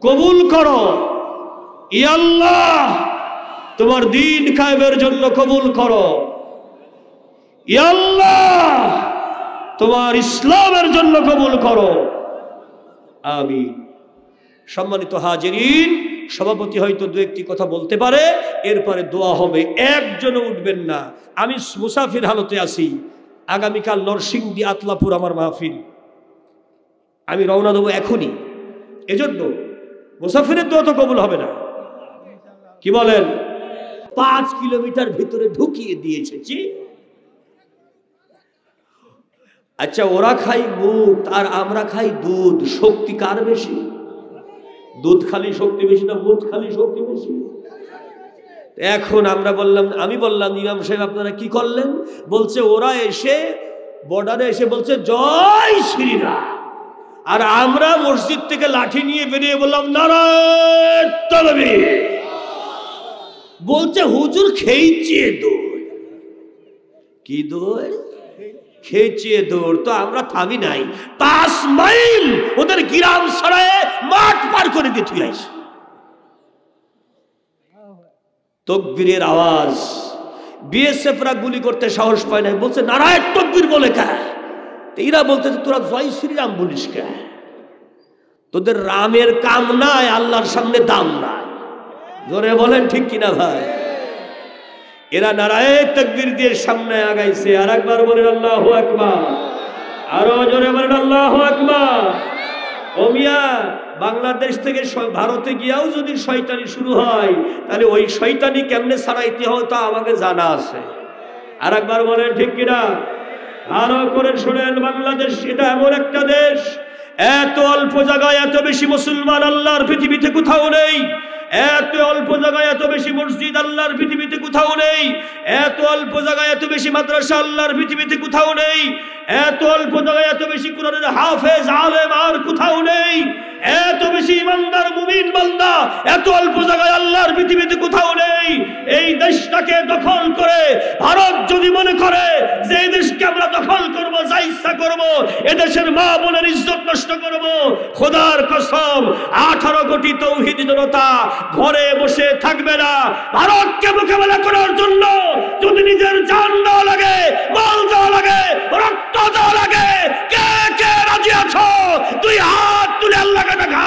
কবুল করো, ইয়া আল্লাহ তোমার দিন কায়েমের জন্য কবুল করো। ইয়া আল্লাহ তোমার ইসলামের জন্য কবুল করো, আমিন। সম্মানিত হাজিরিন, সভাপতি হয়তো দু একটি কথা বলতে পারে, এরপরে দোয়া হবে। একজনও উঠবেন না। আমি মুসাফির হালতে আছি। আগামীকাল নরসিংদী আতলাপুর আমার মাহফিল, আমি রওনা দেবো এখনই। এজন্য মুসাফিরের দোয়া তো কবুল হবে না, কি বলেন? 5 কিলোমিটার ভিতরে ঢুকিয়ে দিয়েছে। আচ্ছা, ওরা খাই মুখ আর আমরা খাই দুধ, শক্তি কার বেশি? দুধ খালি শক্তি বেশি না মুখ খালি শক্তি বেশি? এখন আমি বললাম ইমাম সাহেব আপনারা কি করলেন? বলছে ওরা এসে বর্ডারে এসে বলছে জয় শ্রীরাম, আর আমরা মসজিদ থেকে লাঠি নিয়ে বেরিয়ে বললাম নারায়ণ তাকবীর। বলছে হুজুর খেয়েছে দৌড়। কি দৌড়? খেয়েছে দৌড়। তো আমরা থামি নাই, 5 মাইল ওদের গ্রাম ছড়ায় মাঠ পার করে দিয়ে তুই আইস। তকবীরের আওয়াজ, বিএসএফরা গুলি করতে সাহস পায় না, বলছে নারায়ণ তকবীর বলে কে? এরা বলতে তোরা জয় শ্রীরাম বলিস কে? তোদের রামের কাম নাই, আল্লাহর সামনে দাম নাই। জোরে বলেন ঠিক কিনা ভাই? এরা নারায়ণ তাকবীর দিয়ে সামনে আগাইছে। আর একবার বলেন আল্লাহু আকবার, আরো জোরে বলেন আল্লাহু আকবার। ও মিয়া, বাংলাদেশ থেকে ভারতে গিয়াও যদি শয়তানি শুরু হয়, তাহলে ওই শয়তানি কেমনে ছাড়াইতে হয় তা আমাকে জানা আছে। আর একবার বলেন ঠিক কিনা? ভালো করে শুনেন, বাংলাদেশ এটা এমন একটা দেশ, এত অল্প জায়গায় এত বেশি মুসলমান আল্লাহর পৃথিবীতে কোথাও নেই। এত অল্প জায়গায় এত বেশি মসজিদ আল্লাহর পৃথিবীতে কোথাও নেই। এত অল্প জায়গায় এত বেশি মাদ্রাসা আল্লাহর পৃথিবীতে কোথাও নেই। এত অল্প জায়গায় এত বেশি কোরআনের হাফেজ আলেম আর কোথাও নেই। এত বেশি ইমানদার মুমিন বান্দা এত অল্প জায়গায় আল্লাহর পৃথিবীতে কোথাও নেই। এই দেশটাকে দখল করে ভারত যদি মনে করে যে এই দেশকে আমরা দখল করব, যা ইচ্ছা করব, এদেশের মা বোনের ইজ্জত নষ্ট করব, খোদার কসম 18 কোটি তৌহিদি জনতা ঘরে বসে থাকবে না। ভারতকে মোকাবেলা করার জন্য যদি নিজের জান দেওয়া লাগে, মাল দেওয়া লাগে, রক্ত দেওয়া লাগে, কে কে রাজি আছো? 2 হাত তুলে আল্লাহকে দেখা।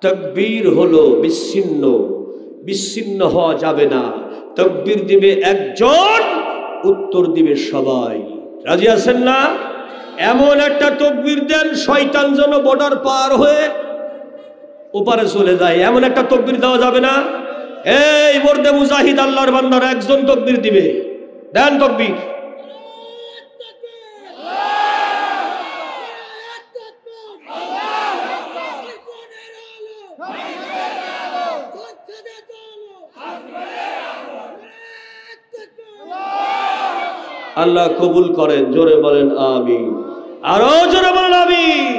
তাকবীর হলো বিচ্ছিন্ন, বিচ্ছিন্ন হওয়া যাবে না। তাকবীর দিবে একজন, উত্তর দিবে সবাই। রাজি আছেন না? এমন একটা তাকবীর দেন শয়তান যেন বর্ডার পার হয়ে ওপারে চলে যায়। এমন একটা তাকবীর দেওয়া যাবে না? এই মর্দে মুজাহিদ আল্লাহর বান্দারা একজন তাকবীর দিবে, দেন তাকবীর। আল্লাহ কবুল করেন, জোরে বলেন আমিন, আরো জোরে বলেন আমিন।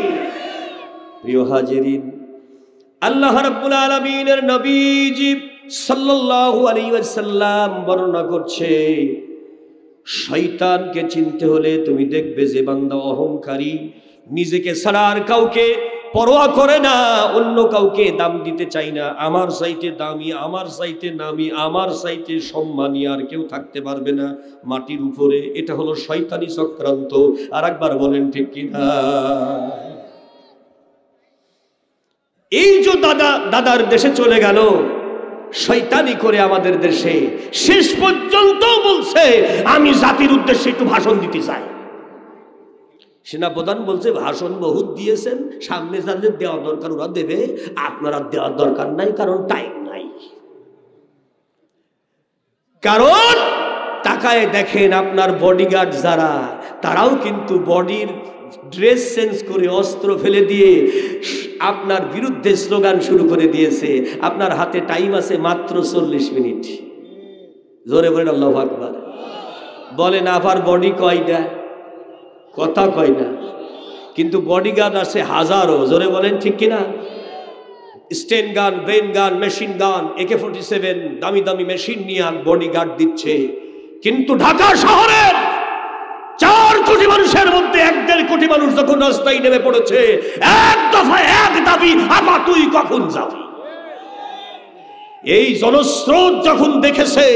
প্রিয় হাজিরিন, আল্লাহ রাব্বুল আলামিনের নবীজি সাল্লাল্লাহু আলাইহি ওয়াসাল্লাম বর্ণনা করছে, শয়তানকে চিনতে হলে তুমি দেখবে যে বান্দা অহংকারী, নিজেকে ছাড়া আর কাউকে পরোয়া করে না, অন্য কাউকে দাম দিতে চাই না। আমার চাইতে দামি, আমার চাইতে নামি, আমার চাইতে সম্মানী আর কেউ থাকতে পারবে না মাটির উপরে। এটা হলো শয়তানি চক্রান্ত। আর একবার বলেন ঠিক কিনা? এই যে দাদার দেশে চলে গেল শয়তানি করে আমাদের দেশে, শেষ পর্যন্ত বলছে আমি জাতির উদ্দেশ্যে একটু ভাষণ দিতে চাই। সেনাপ্রধান বলছে ভাষণ বহুত দিয়েছেন, সামনে যাদের দেওয়া দরকার ওরা দেবে, আপনারা দেওয়ার দরকার নাই, কারণ টাইম নাই। কারণ তাকায় দেখেন আপনার বডিগার্ড যারা, তারাও কিন্তু বডির ড্রেস চেঞ্জ করে অস্ত্র ফেলে দিয়ে আপনার বিরুদ্ধে স্লোগান শুরু করে দিয়েছে। আপনার হাতে টাইম আছে মাত্র 40 মিনিট। জোরে বলেন আল্লাহু আকবার। বলেন আবার বডি কয়টা? কথা কয় না, কিন্তু বডিগার্ড আছে হাজারো। জোরে বলেন ঠিক কিনা? স্টেন গান, ব্রেন গান, মেশিন গান, AK-47 দামি দামি মেশিন নিয়ে বডিগার্ড দিচ্ছে। কিন্তু ঢাকা শহরের 4 কোটি মানুষের মধ্যে 1.5 কোটি মানুষ যখন রাস্তায় নেমে পড়েছে, এক দফায় এক দাবি, আপা তুই কখন যাবি? এই জনস্রোত যখন দেখেছে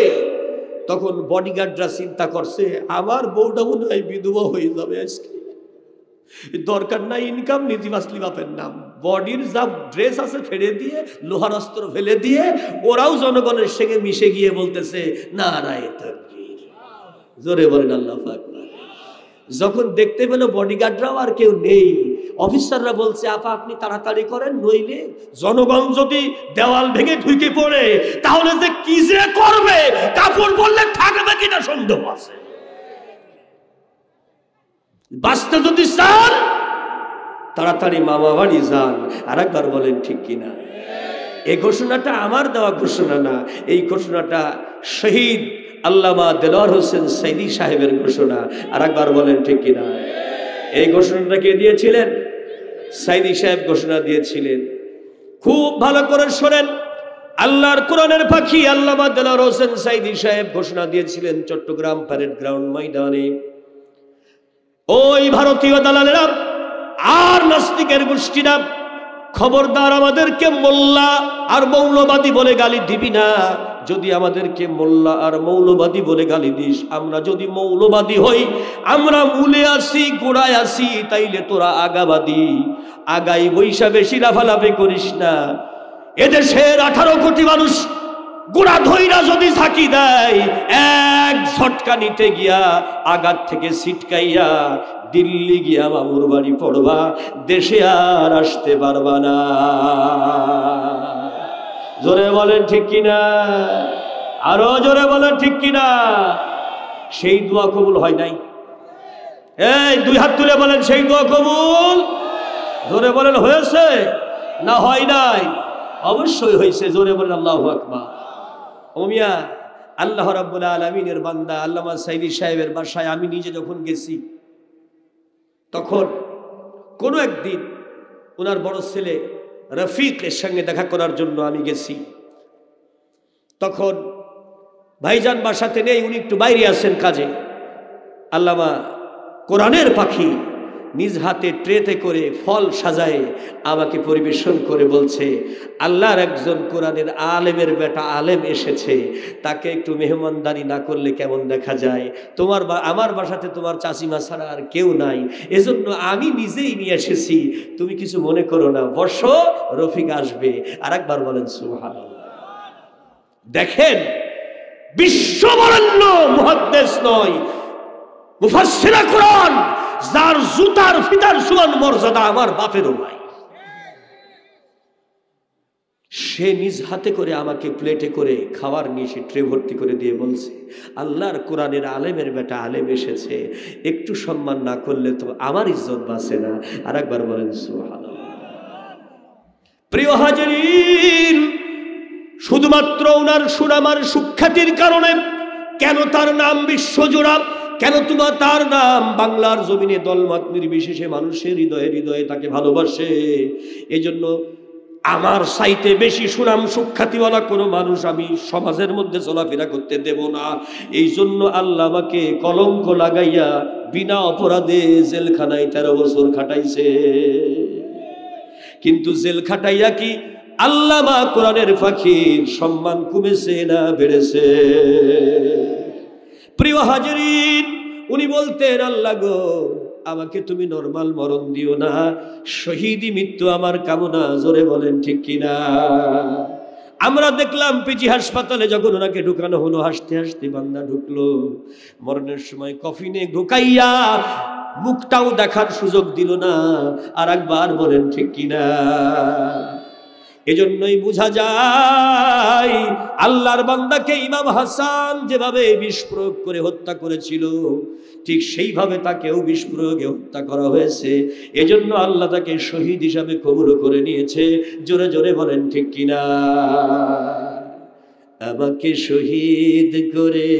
তখন বডিগার্ডরা চিন্তা করছে আমার বউটা মনে হয় বিধবা হয়ে যাবে আজকে, দরকার নাই ইনকাম, নিজে বাসলি বাপের নাম। বডির যা ড্রেস আছে ফেলে দিয়ে, লোহার অস্ত্র ফেলে দিয়ে ওরাও জনগণের সঙ্গে মিশে গিয়ে বলতেছে নারায়ে তাকবীর। জোরে বলেন আল্লাহু আকবার। যখন দেখতে পেল বডিগার্ডরাও আর কেউ নেই, অফিসাররা বলছে আপা আপনি তাড়াতাড়ি করেন, নইলে জনগণ যদি দেওয়াল ভেঙে ঢুকে পড়ে তাহলে যে কি যে করবে, কাপড় বললে থাকবে কিনা সন্দেহ আছে। বাঁচতে যদি চান তাড়াতাড়ি মামা বাড়ি যান। আর একবার বলেন ঠিক কিনা? এই ঘোষণাটা আমার দেওয়া ঘোষণা না, এই ঘোষণাটা শহীদ আল্লামা দেলোয়ার হোসেন সাইদি সাহেবের ঘোষণা। আর একবার বলেন ঠিক কিনা? এই ঘোষণাটা কে দিয়েছিলেন? সাইদি সাহেব ঘোষণা দিয়েছিলেন। খুব ভালো করে শোনেন, আল্লাহর কোরআনের পাখি আল্লামা দেলোয়ার হোসেন সাইদি সাহেব ঘোষণা দিয়েছিলেন চট্টগ্রাম প্যারেড গ্রাউন্ড ময়দানে। ওই ভারতীয় দালালেরা আর নাস্তিকের গোষ্ঠীরা, খবরদার আমাদেরকে মোল্লা আর মৌলবাদী বলে গালি দিবি না। যদি আমাদেরকে মোল্লা আর মৌলবাদী বলে গালি দিস, আমরা যদি মৌলবাদী হই, আমরা মূলে আসি গোড়ায় আসি, তাইলে তোরা আগাবাদী। আগাই বৈশা বেশি লাফালাফি করিস না। এদেশের 18 কোটি মানুষ গোড়া ধইরা যদি ঝাঁকি দেয়, এক ঝটকা নিতে গিয়া আগার থেকে ছিটকাইয়া দিল্লি গিয়া মামুর বাড়ি পড়বা, দেশে আর আসতে পারবা না। জোরে বলেন ঠিক কিনা? আরো জোরে বলেন ঠিক কিনা? সেই দোয়া কবুল হয় নাই? এই 2 হাত তুলে বলেন সেই দোয়া কবুল। জোরে বলেন হয়েছে না হয় নাই? অবশ্যই হয়েছে। জোরে বলেন আল্লাহু আকবার। ওমিয়া আল্লাহ রাব্বুল আলামিনের বান্দা আল্লামা সাইদি সাহেবের বাসায় আমি নিজে যখন গেছি, তখন কোনো একদিন ওনার বড় ছেলে রফিকের সঙ্গে দেখা করার জন্য আমি গেছি। তখন ভাইজান বাসাতে নেই, উনি একটু বাইরে আছেন কাজে। আল্লামা কোরআনের পাখি নিজ হাতে ট্রেতে করে ফল সাজায় আমাকে পরিবেশন করে বলছে, আল্লাহর একজন কোরআনের আলেমের বেটা আলেম এসেছে, তাকে একটু মেহমানদারি না করলে কেমন দেখা যায়। তোমার আমার বাসাতে তোমার চাচিমা ছাড়া আর কেউ নাই, এজন্য আমি নিজেই নিয়ে এসেছি, তুমি কিছু মনে করো না, বসো, রফিক আসবে। আর একবার বলেন সুবহানাল্লাহ। দেখেন, বিশ্ববরেণ্য মুহাদ্দিস নয়, মুফাসসিরে কোরআন, যার জুতার ফিতার সমান মর্যাদা আমার বাপেরও নাই, সে নিজ হাতে করে আমাকে প্লেটে করে খাবার নিয়ে সে ট্রে ভর্তি করে দিয়ে বলছে, আল্লাহর কোরআনের আলেমের বেটা আলেম এসেছে, একটু সম্মান না করলে তো আমার ইজ্জত বাঁচে না। আর একবার বলেন সুবহানাল্লাহ। প্রিয় হাজিরিন, শুধুমাত্র ওনার সুনামার সুখ্যাতির কারণে কেন তার নাম বিশ্বজোড়া, কেন তোমার তার নাম বাংলার জমিনে দলমত নির্বিশেষে মানুষের হৃদয়ে হৃদয়ে তাকে ভালোবাসে। এজন্য আমার চাইতে বেশি সুনাম সুখ্যাতিওয়ালা কোনো মানুষ আমি সমাজের মধ্যে চলাফেরা করতে দেব না। এই জন্য আল্লাহ আমাকে কলঙ্ক লাগাইয়া বিনা অপরাধে জেলখানায় 13 বছর খাটাইছে। কিন্তু জেল খাটাইয়া কি আল্লামা কোরআনের পাখির সম্মান কমেছে না বেড়েছে? প্রিয় হাজিরিন, উনি বলতেন, আল্লাহ গো, আমাকে তুমি নরমাল মরণ দিও না, শহীদি মৃত্যু আমার কামনা। জোরে বলেন ঠিক কিনা? আমরা দেখলাম পিজি হাসপাতালে যখন ওনাকে ঢুকানো হলো, হাসতে হাসতে বান্দা ঢুকলো, মরণের সময় কফিনে ঢুকাইয়া মুখটাও দেখার সুযোগ দিল না। আর একবার বলেন ঠিক কিনা? এজন্যই বোঝা যায় আল্লাহর বান্দাকে ইমাম হাসান যেভাবে বিষ প্রয়োগ করে হত্যা করেছিল, ঠিক সেইভাবে তাকেও বিষ প্রয়োগে হত্যা করা হয়েছে। এজন্য আল্লাহ তাকে শহীদ হিসাবে কবুল করে নিয়েছে। জোরে জোরে বলেন ঠিক কিনা? আমাকে শহীদ করে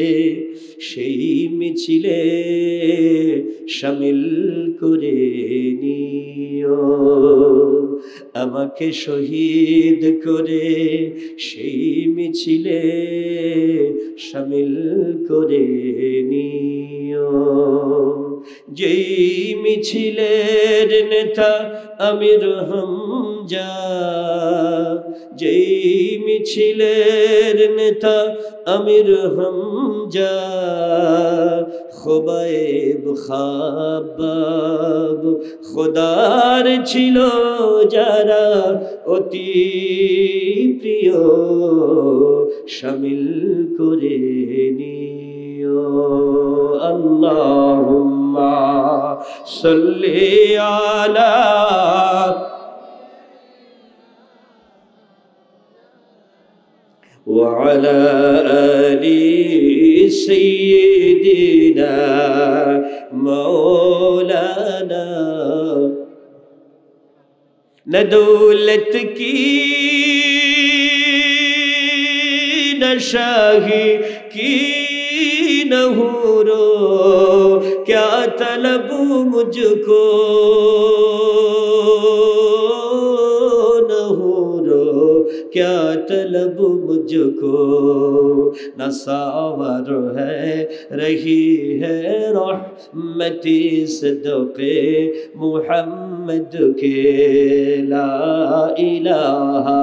সেই মিছিলে শামিল করে নিও, আমাকে শহীদ করে সেই মিছিলে শামিল করে নিও। যেই মিছিলের নেতা আমির হামজা, যেই মিছিলের নেতা আমির হামজা, খুবাইব খাবাব খোদার ছিল যারা অতি প্রিয়, শামিল করে নিও। আল্লাহুম্মা সাল্লি আলা وعلى آل سيدنا مولانا न दौलत की न शाही की न हूरो, क्या तलब मुझको न हूरो, क्या तलब मुझको, न सावर है रही है रहमती सदक़े मुहम्मद के। ला इलाहा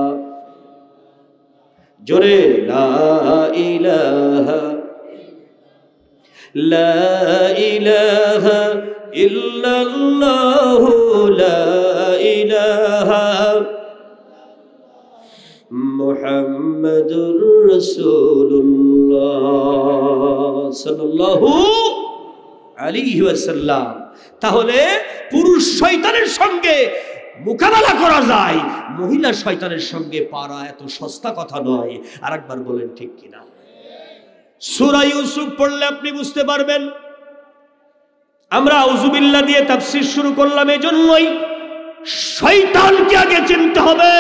जोरे ला इलाहा ला इलाहा इल्लल्लाह ला इलाहा মুহাম্মাদুর রাসূলুল্লাহ সাল্লাল্লাহু আলাইহি ওয়াসাল্লাম। তাহলে পুরুষ শয়তানের সঙ্গে মোকাবেলা করা যায়, মহিলা শয়তানের সঙ্গে পারা এত সস্তা কথা নয়। আরেকবার বলেন ঠিক কিনা? সূরা ইউসুফ পড়লে আপনি বুঝতে পারবেন। আমরা আউযুবিল্লাহ দিয়ে তাফসীর শুরু করলাম এজন্যই, শয়তানকে আগে চিনতে হবে,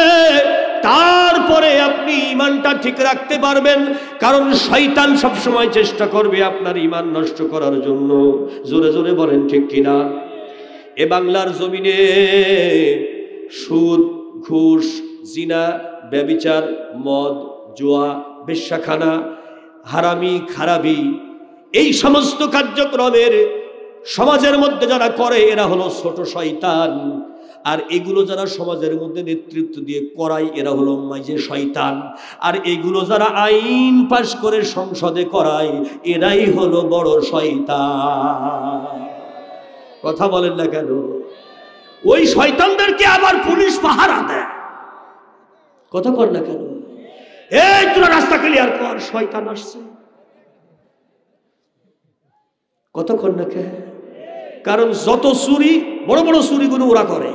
তারপরে আপনি ঈমানটা ঠিক রাখতে পারবেন। কারণ শয়তান সব সময় চেষ্টা করবে আপনার ঈমান নষ্ট করার জন্য। জোরে জোরে বলেন ঠিক কিনা? এ বাংলার জমিনে সুদ, ঘুষ, জিনা, ব্যভিচার, মদ, জুয়া, বেশ্যাখানা, হারামি, খারাপি, এই সমস্ত কার্যক্রমের সমাজের মধ্যে যারা করে এরা হলো ছোট শয়তান। আর এগুলো যারা সমাজের মধ্যে নেতৃত্ব দিয়ে করায় এরা হলো মাঝে শয়তান। আর এগুলো যারা আইন পাশ করে সংসদে করায় এরাই হলো বড় শয়তান। কথা বলেন না কেন? ওই শয়তানদেরকে আবার পুলিশ পাহারা দেয়। কথা কর না কেন? এই তোরা রাস্তা ক্লিয়ার কর, শয়তান আসছে। কথা কর না কেন? কারণ যত চুরি, বড় বড় চুরিগুলো ওরা করে,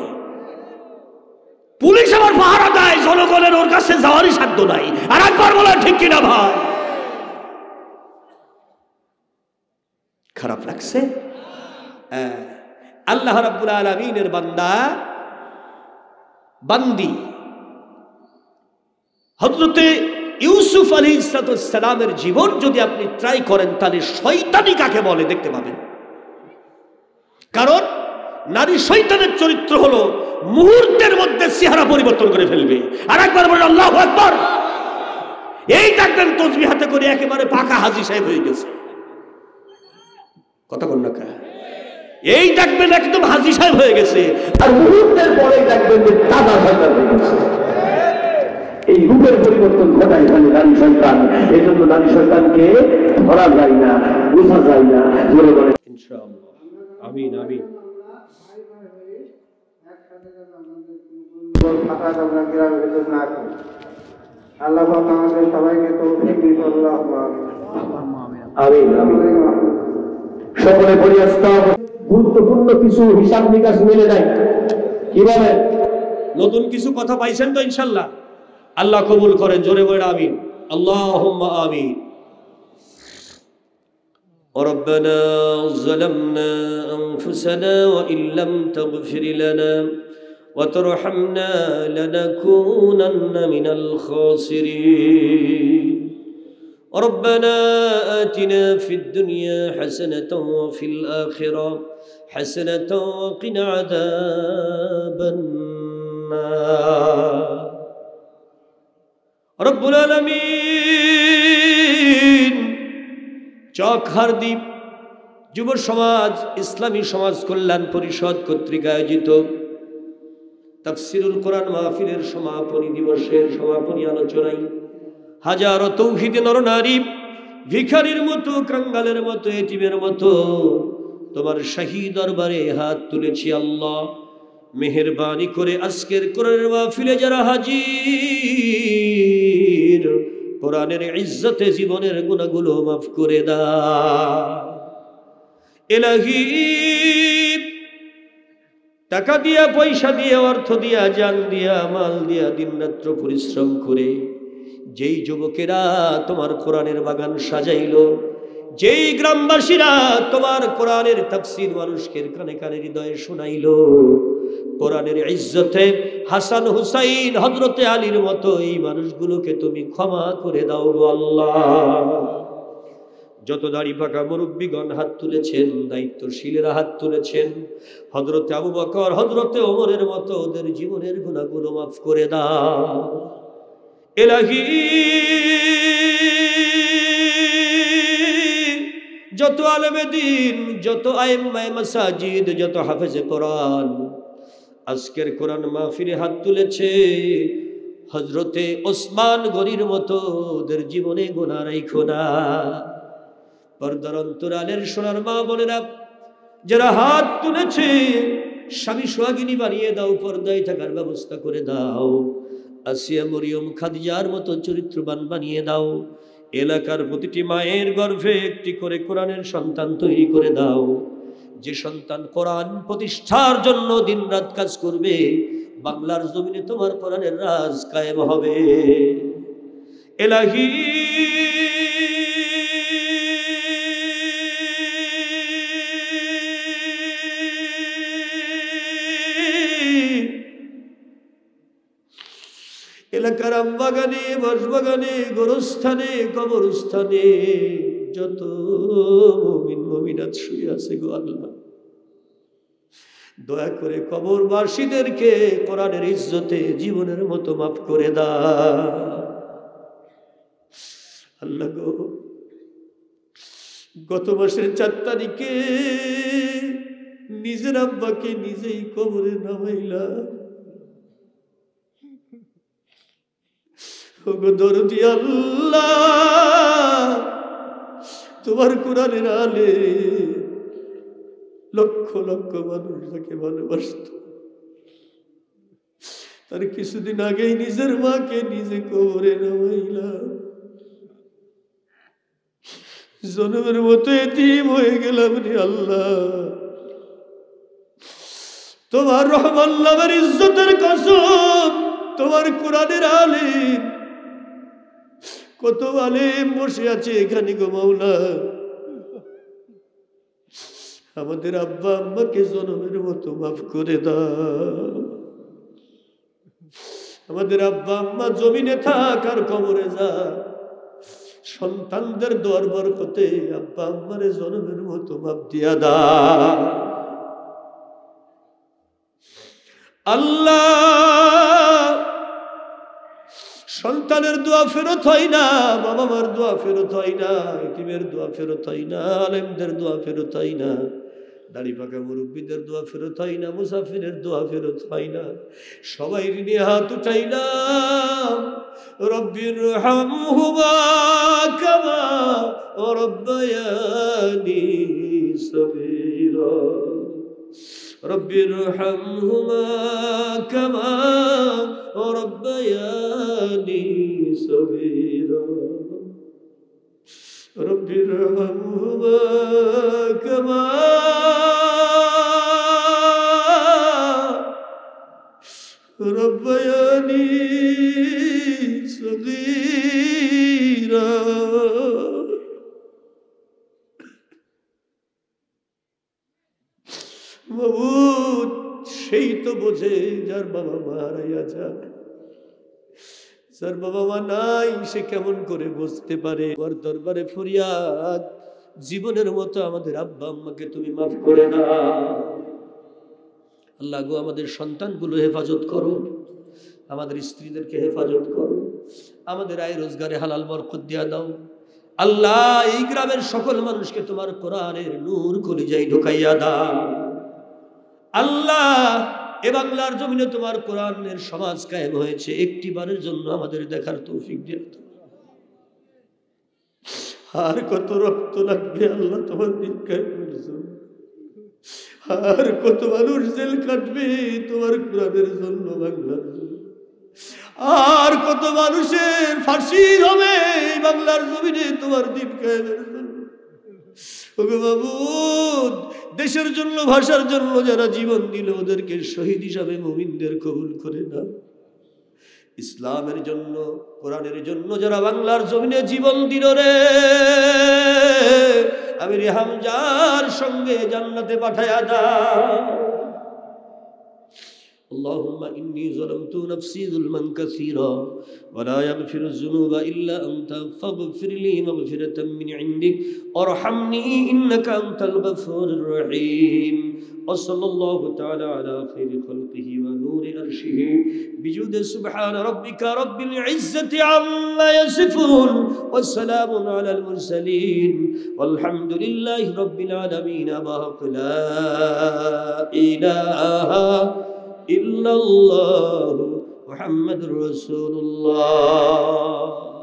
পুলিশ আবার পাহারা দেয়, জনগণের ওর কাছে যাওয়ারই সাধ্য নাই। আর একবার বলা ঠিক কিনা ভাই? খারাপ লাগছে? আল্লাহ রাব্বুল আলামিনের বান্দা বান্দি হযরতে ইউসুফ আলাইহিস সালামের জীবন যদি আপনি ট্রাই করেন তাহলে শয়তানি কাকে বলে দেখতে পাবেন। কারণ নারী শয়তানের চরিত্র হলো মুহূর্তের মধ্যে চেহারা পরিবর্তন করে ফেলবে। আর একবার বলেন আল্লাহু আকবার। এই দেখবেন তসবিহ হাতে করে একেবারে পাকা হাজী সাহেব হয়ে গেছে। কথা বল না কা? এই দেখবেন একদম হাজী সাহেব হয়ে গেছে, আর মুহূর্তের পরে দেখবেন যে দাদা শয়তান হয়ে গেছে। এই রূপের পরিবর্তন ঘটায় মানে নারী শয়তান। এই জন্য নারী শয়তানকে ধরা যায় না, বোঝা যায় না। বলে বলে ইনশাআল্লাহ। আমিন আমিন। আল্লাহ আমাদের সবাইকে তৌফিক দিন। আমিন আমিন। সকলে পড়ি আস্তাগফিরুল্লাহ। গুরুত্বপূর্ণ কিছু হিসাব নিকাশ মিলে যায়। কিভাবে? নতুন কিছু কথা পাইছেন তো ইনশাআল্লাহ? আল্লাহ কবুল করেন। জোরে বলেন আমিন। আল্লাহুম্মা আমিন। ربنا ظلمنا أنفسنا وإن لم تغفر لنا وترحمنا لنكونن من الخاسرين ربنا آتنا في الدنيا حسنة وفي الآخرة حسنة وقنا عذاب النار رب العالمين চকহারদ্বীপ যুব সমাজ ইসলামী সমাজ কল্যাণ পরিষদ কর্তৃক আয়োজিত তাফসীরুল কোরআন মাহফিলের সমাপনী দিবসের সমাপনী আলোচনায় হাজারো তৌহিদি নরনারী ভিখারির মতো কাঙ্গালের মতো এতিমের মতো তোমার শাহী দরবারে হাত তুলেছি আল্লাহ মেহেরবানি করে আজকের কোরআনের মাহফিলে যারা হাজির কোরআনের ইজ্জতে জীবনের গুনাহগুলো মাফ করে দাও ইলাহি টাকা দিয়া পয়সা দিয়া অর্থ দিয়া জান দিয়া মাল দিয়া দিনরাত্র পরিশ্রম করে যেই যুবকেরা তোমার কোরআনের বাগান সাজাইলো যেই গ্রামবাসীরা তোমার কোরআনের তাফসীর মানুষকে কানে কানে হৃদয়ে শোনাইলো কোরআনের ইজ্জতে হাসান হুসাইন হযরতে আলীর মতো এই মানুষগুলোকে তুমি ক্ষমা করে দাও গো আল্লাহ যত দাড়ি পাকা মুরব্বীগণ হাত তুলেছেন দায়িত্বশীলেরা হাত তুলেছেন হযরতে আবু বকর হযরতে ওমরের মতো ওদের জীবনের গুনাহগুলো মাফ করে দাও ইলাহি যত আলেমে দ্বীন যত আইম্মায়ে মাসাজিদ যত হাফেজে কোরআন আজকের কোরআন মাহফিলে হাত তুলেছে হযরতে ওসমান গনির মতো ওদের জীবনে গুনাহ রাখো না পর্দার অন্তরালের সোনার মা বোনেরা যারা হাত তুলেছে স্বামী সোহাগিনী বানিয়ে দাও পর্দায় থাকার ব্যবস্থা করে দাও আসিয়া মরিয়ম খাদিজার মতো চরিত্রবান বানিয়ে দাও এলাকার প্রতিটি মায়ের গর্ভে একটি করে কোরআনের সন্তান তৈরি করে দাও যে সন্তান কোরআন প্রতিষ্ঠার জন্য দিনরাত কাজ করবে বাংলার জমিনে তোমার কোরআনের রাজ কায়েম হবে ইলাহি এলাকার আমবাগানে বাঁশবাগানে গোরস্থানে কবরস্থানে যত মুমিন মুমিনাত শুয়ে আছে গো আল্লাহ দয়া করে কবরবাসীদেরকে কোরআনের ইজ্জতে জীবনের মতো মাফ করে দাও আল্লাহ গো গত মাসের 4 তারিখে নিজের আব্বাকে নিজেই কবরে নামাইলা ওগো দরদি আল্লাহ তোমার কোরআনের আলে লক্ষ লক্ষ মানুষ তাকে ভালোবাসত তার কিছুদিন আগেই নিজের মাকে নিজে কবরে নামাইলা জনমের মতো এতিম হয়ে গেলাম রে আল্লাহ তোমার রহমান নামের ইজ্জতের কসম তোমার কোরআনের আলিম কত আলেম বসে আছে এখানে গো মাওলা আমাদের আব্বা আম্মাকে জনমের মতো মাফ করে দাও আমাদের আব্বা আম্মা জমিনে থাক আর কবরে যা সন্তানদের দোয়ার বরকতে আব্বা আম্মারে জনমের মতো মাফ দিয়া দাও আল্লাহ সন্তানের দোয়া ফেরত হয় না বাবা মার দোয়া ফেরত হয় না ইতিমের দোয়া ফেরত হয় না আলেমদের দোয়া ফেরত হয় না দাড়ি পাকা মুরব্বীদের দোয়া ফেরত হয় না মুসাফিরের দোয়া ফেরত হয় না সবাই ঋণে হাত উঠাইলাম রব্বির হামহুমা কামা রব্বায়ানি সগীরা রব্বির হামহুমা কামা রব্বায়ানি সগীরা রব্বির হামহুমা কামা রব্বায়ানি সগীরা মাবুদ সেই তো বোঝে যার বাবা মা হারাইয়া যায় যার বাবা মা নাই সে কেমন করে বুঝতে পারে? ওর দরবারে ফরিয়াদ, জীবনের মতো আমাদের আব্বা আম্মাকে তুমি মাফ করে দাও। আল্লাহ গো, আমাদের সন্তানগুলো হেফাজত করো, আমাদের স্ত্রীদেরকে হেফাজত করো, আমাদের আয় রোজগারে হালাল বরকত দিয়া দাও। আল্লাহ, এই গ্রামের সকল মানুষকে তোমার কোরআনের নূর কলিজায় ঢুকাইয়া দাও। আল্লাহ, এ বাংলার জমিনে তোমার কোরআনের সমাজ কায়েম হয়েছে, একটি বারের জন্য আমাদের দেখার তৌফিক দিয়ে দাও। আর কত রক্ত লাগবে আল্লাহ তোমার দিন কায়েমের জন্য, আর কত মানুষ জেল কাটবে তোমার কোরআনের জন্য, বাংলার জন্য, আর কত মানুষের ফাঁসি হবে এই বাংলার জমিনে তোমার দিন কায়েমের জন্য। ওগো মাবুদ, দেশের জন্য, ভাষার জন্য যারা জীবন দিল ওদেরকে শহীদ হিসাবে মুমিনদের কবুল করে নাও। ইসলামের জন্য, কোরআনের জন্য যারা বাংলার জমিনে জীবন দিল রে, আমির হামজার সঙ্গে জান্নাতে পাঠায়া দাও। اللهم إني ظلمت نفسي ظلما كثيرا ولا يغفر الذنوب إلا أنت فاغفر لي مغفرة من عندك وارحمني إنك أنت الغفور الرحيم. وصلى الله تعالى على خير خلقه ونور عرشه بجود سبحان ربك رب العزة عما يصفون والسلام على المرسلين والحمد لله رب العالمين. بارك لا إله إلا الله محمد رسول الله.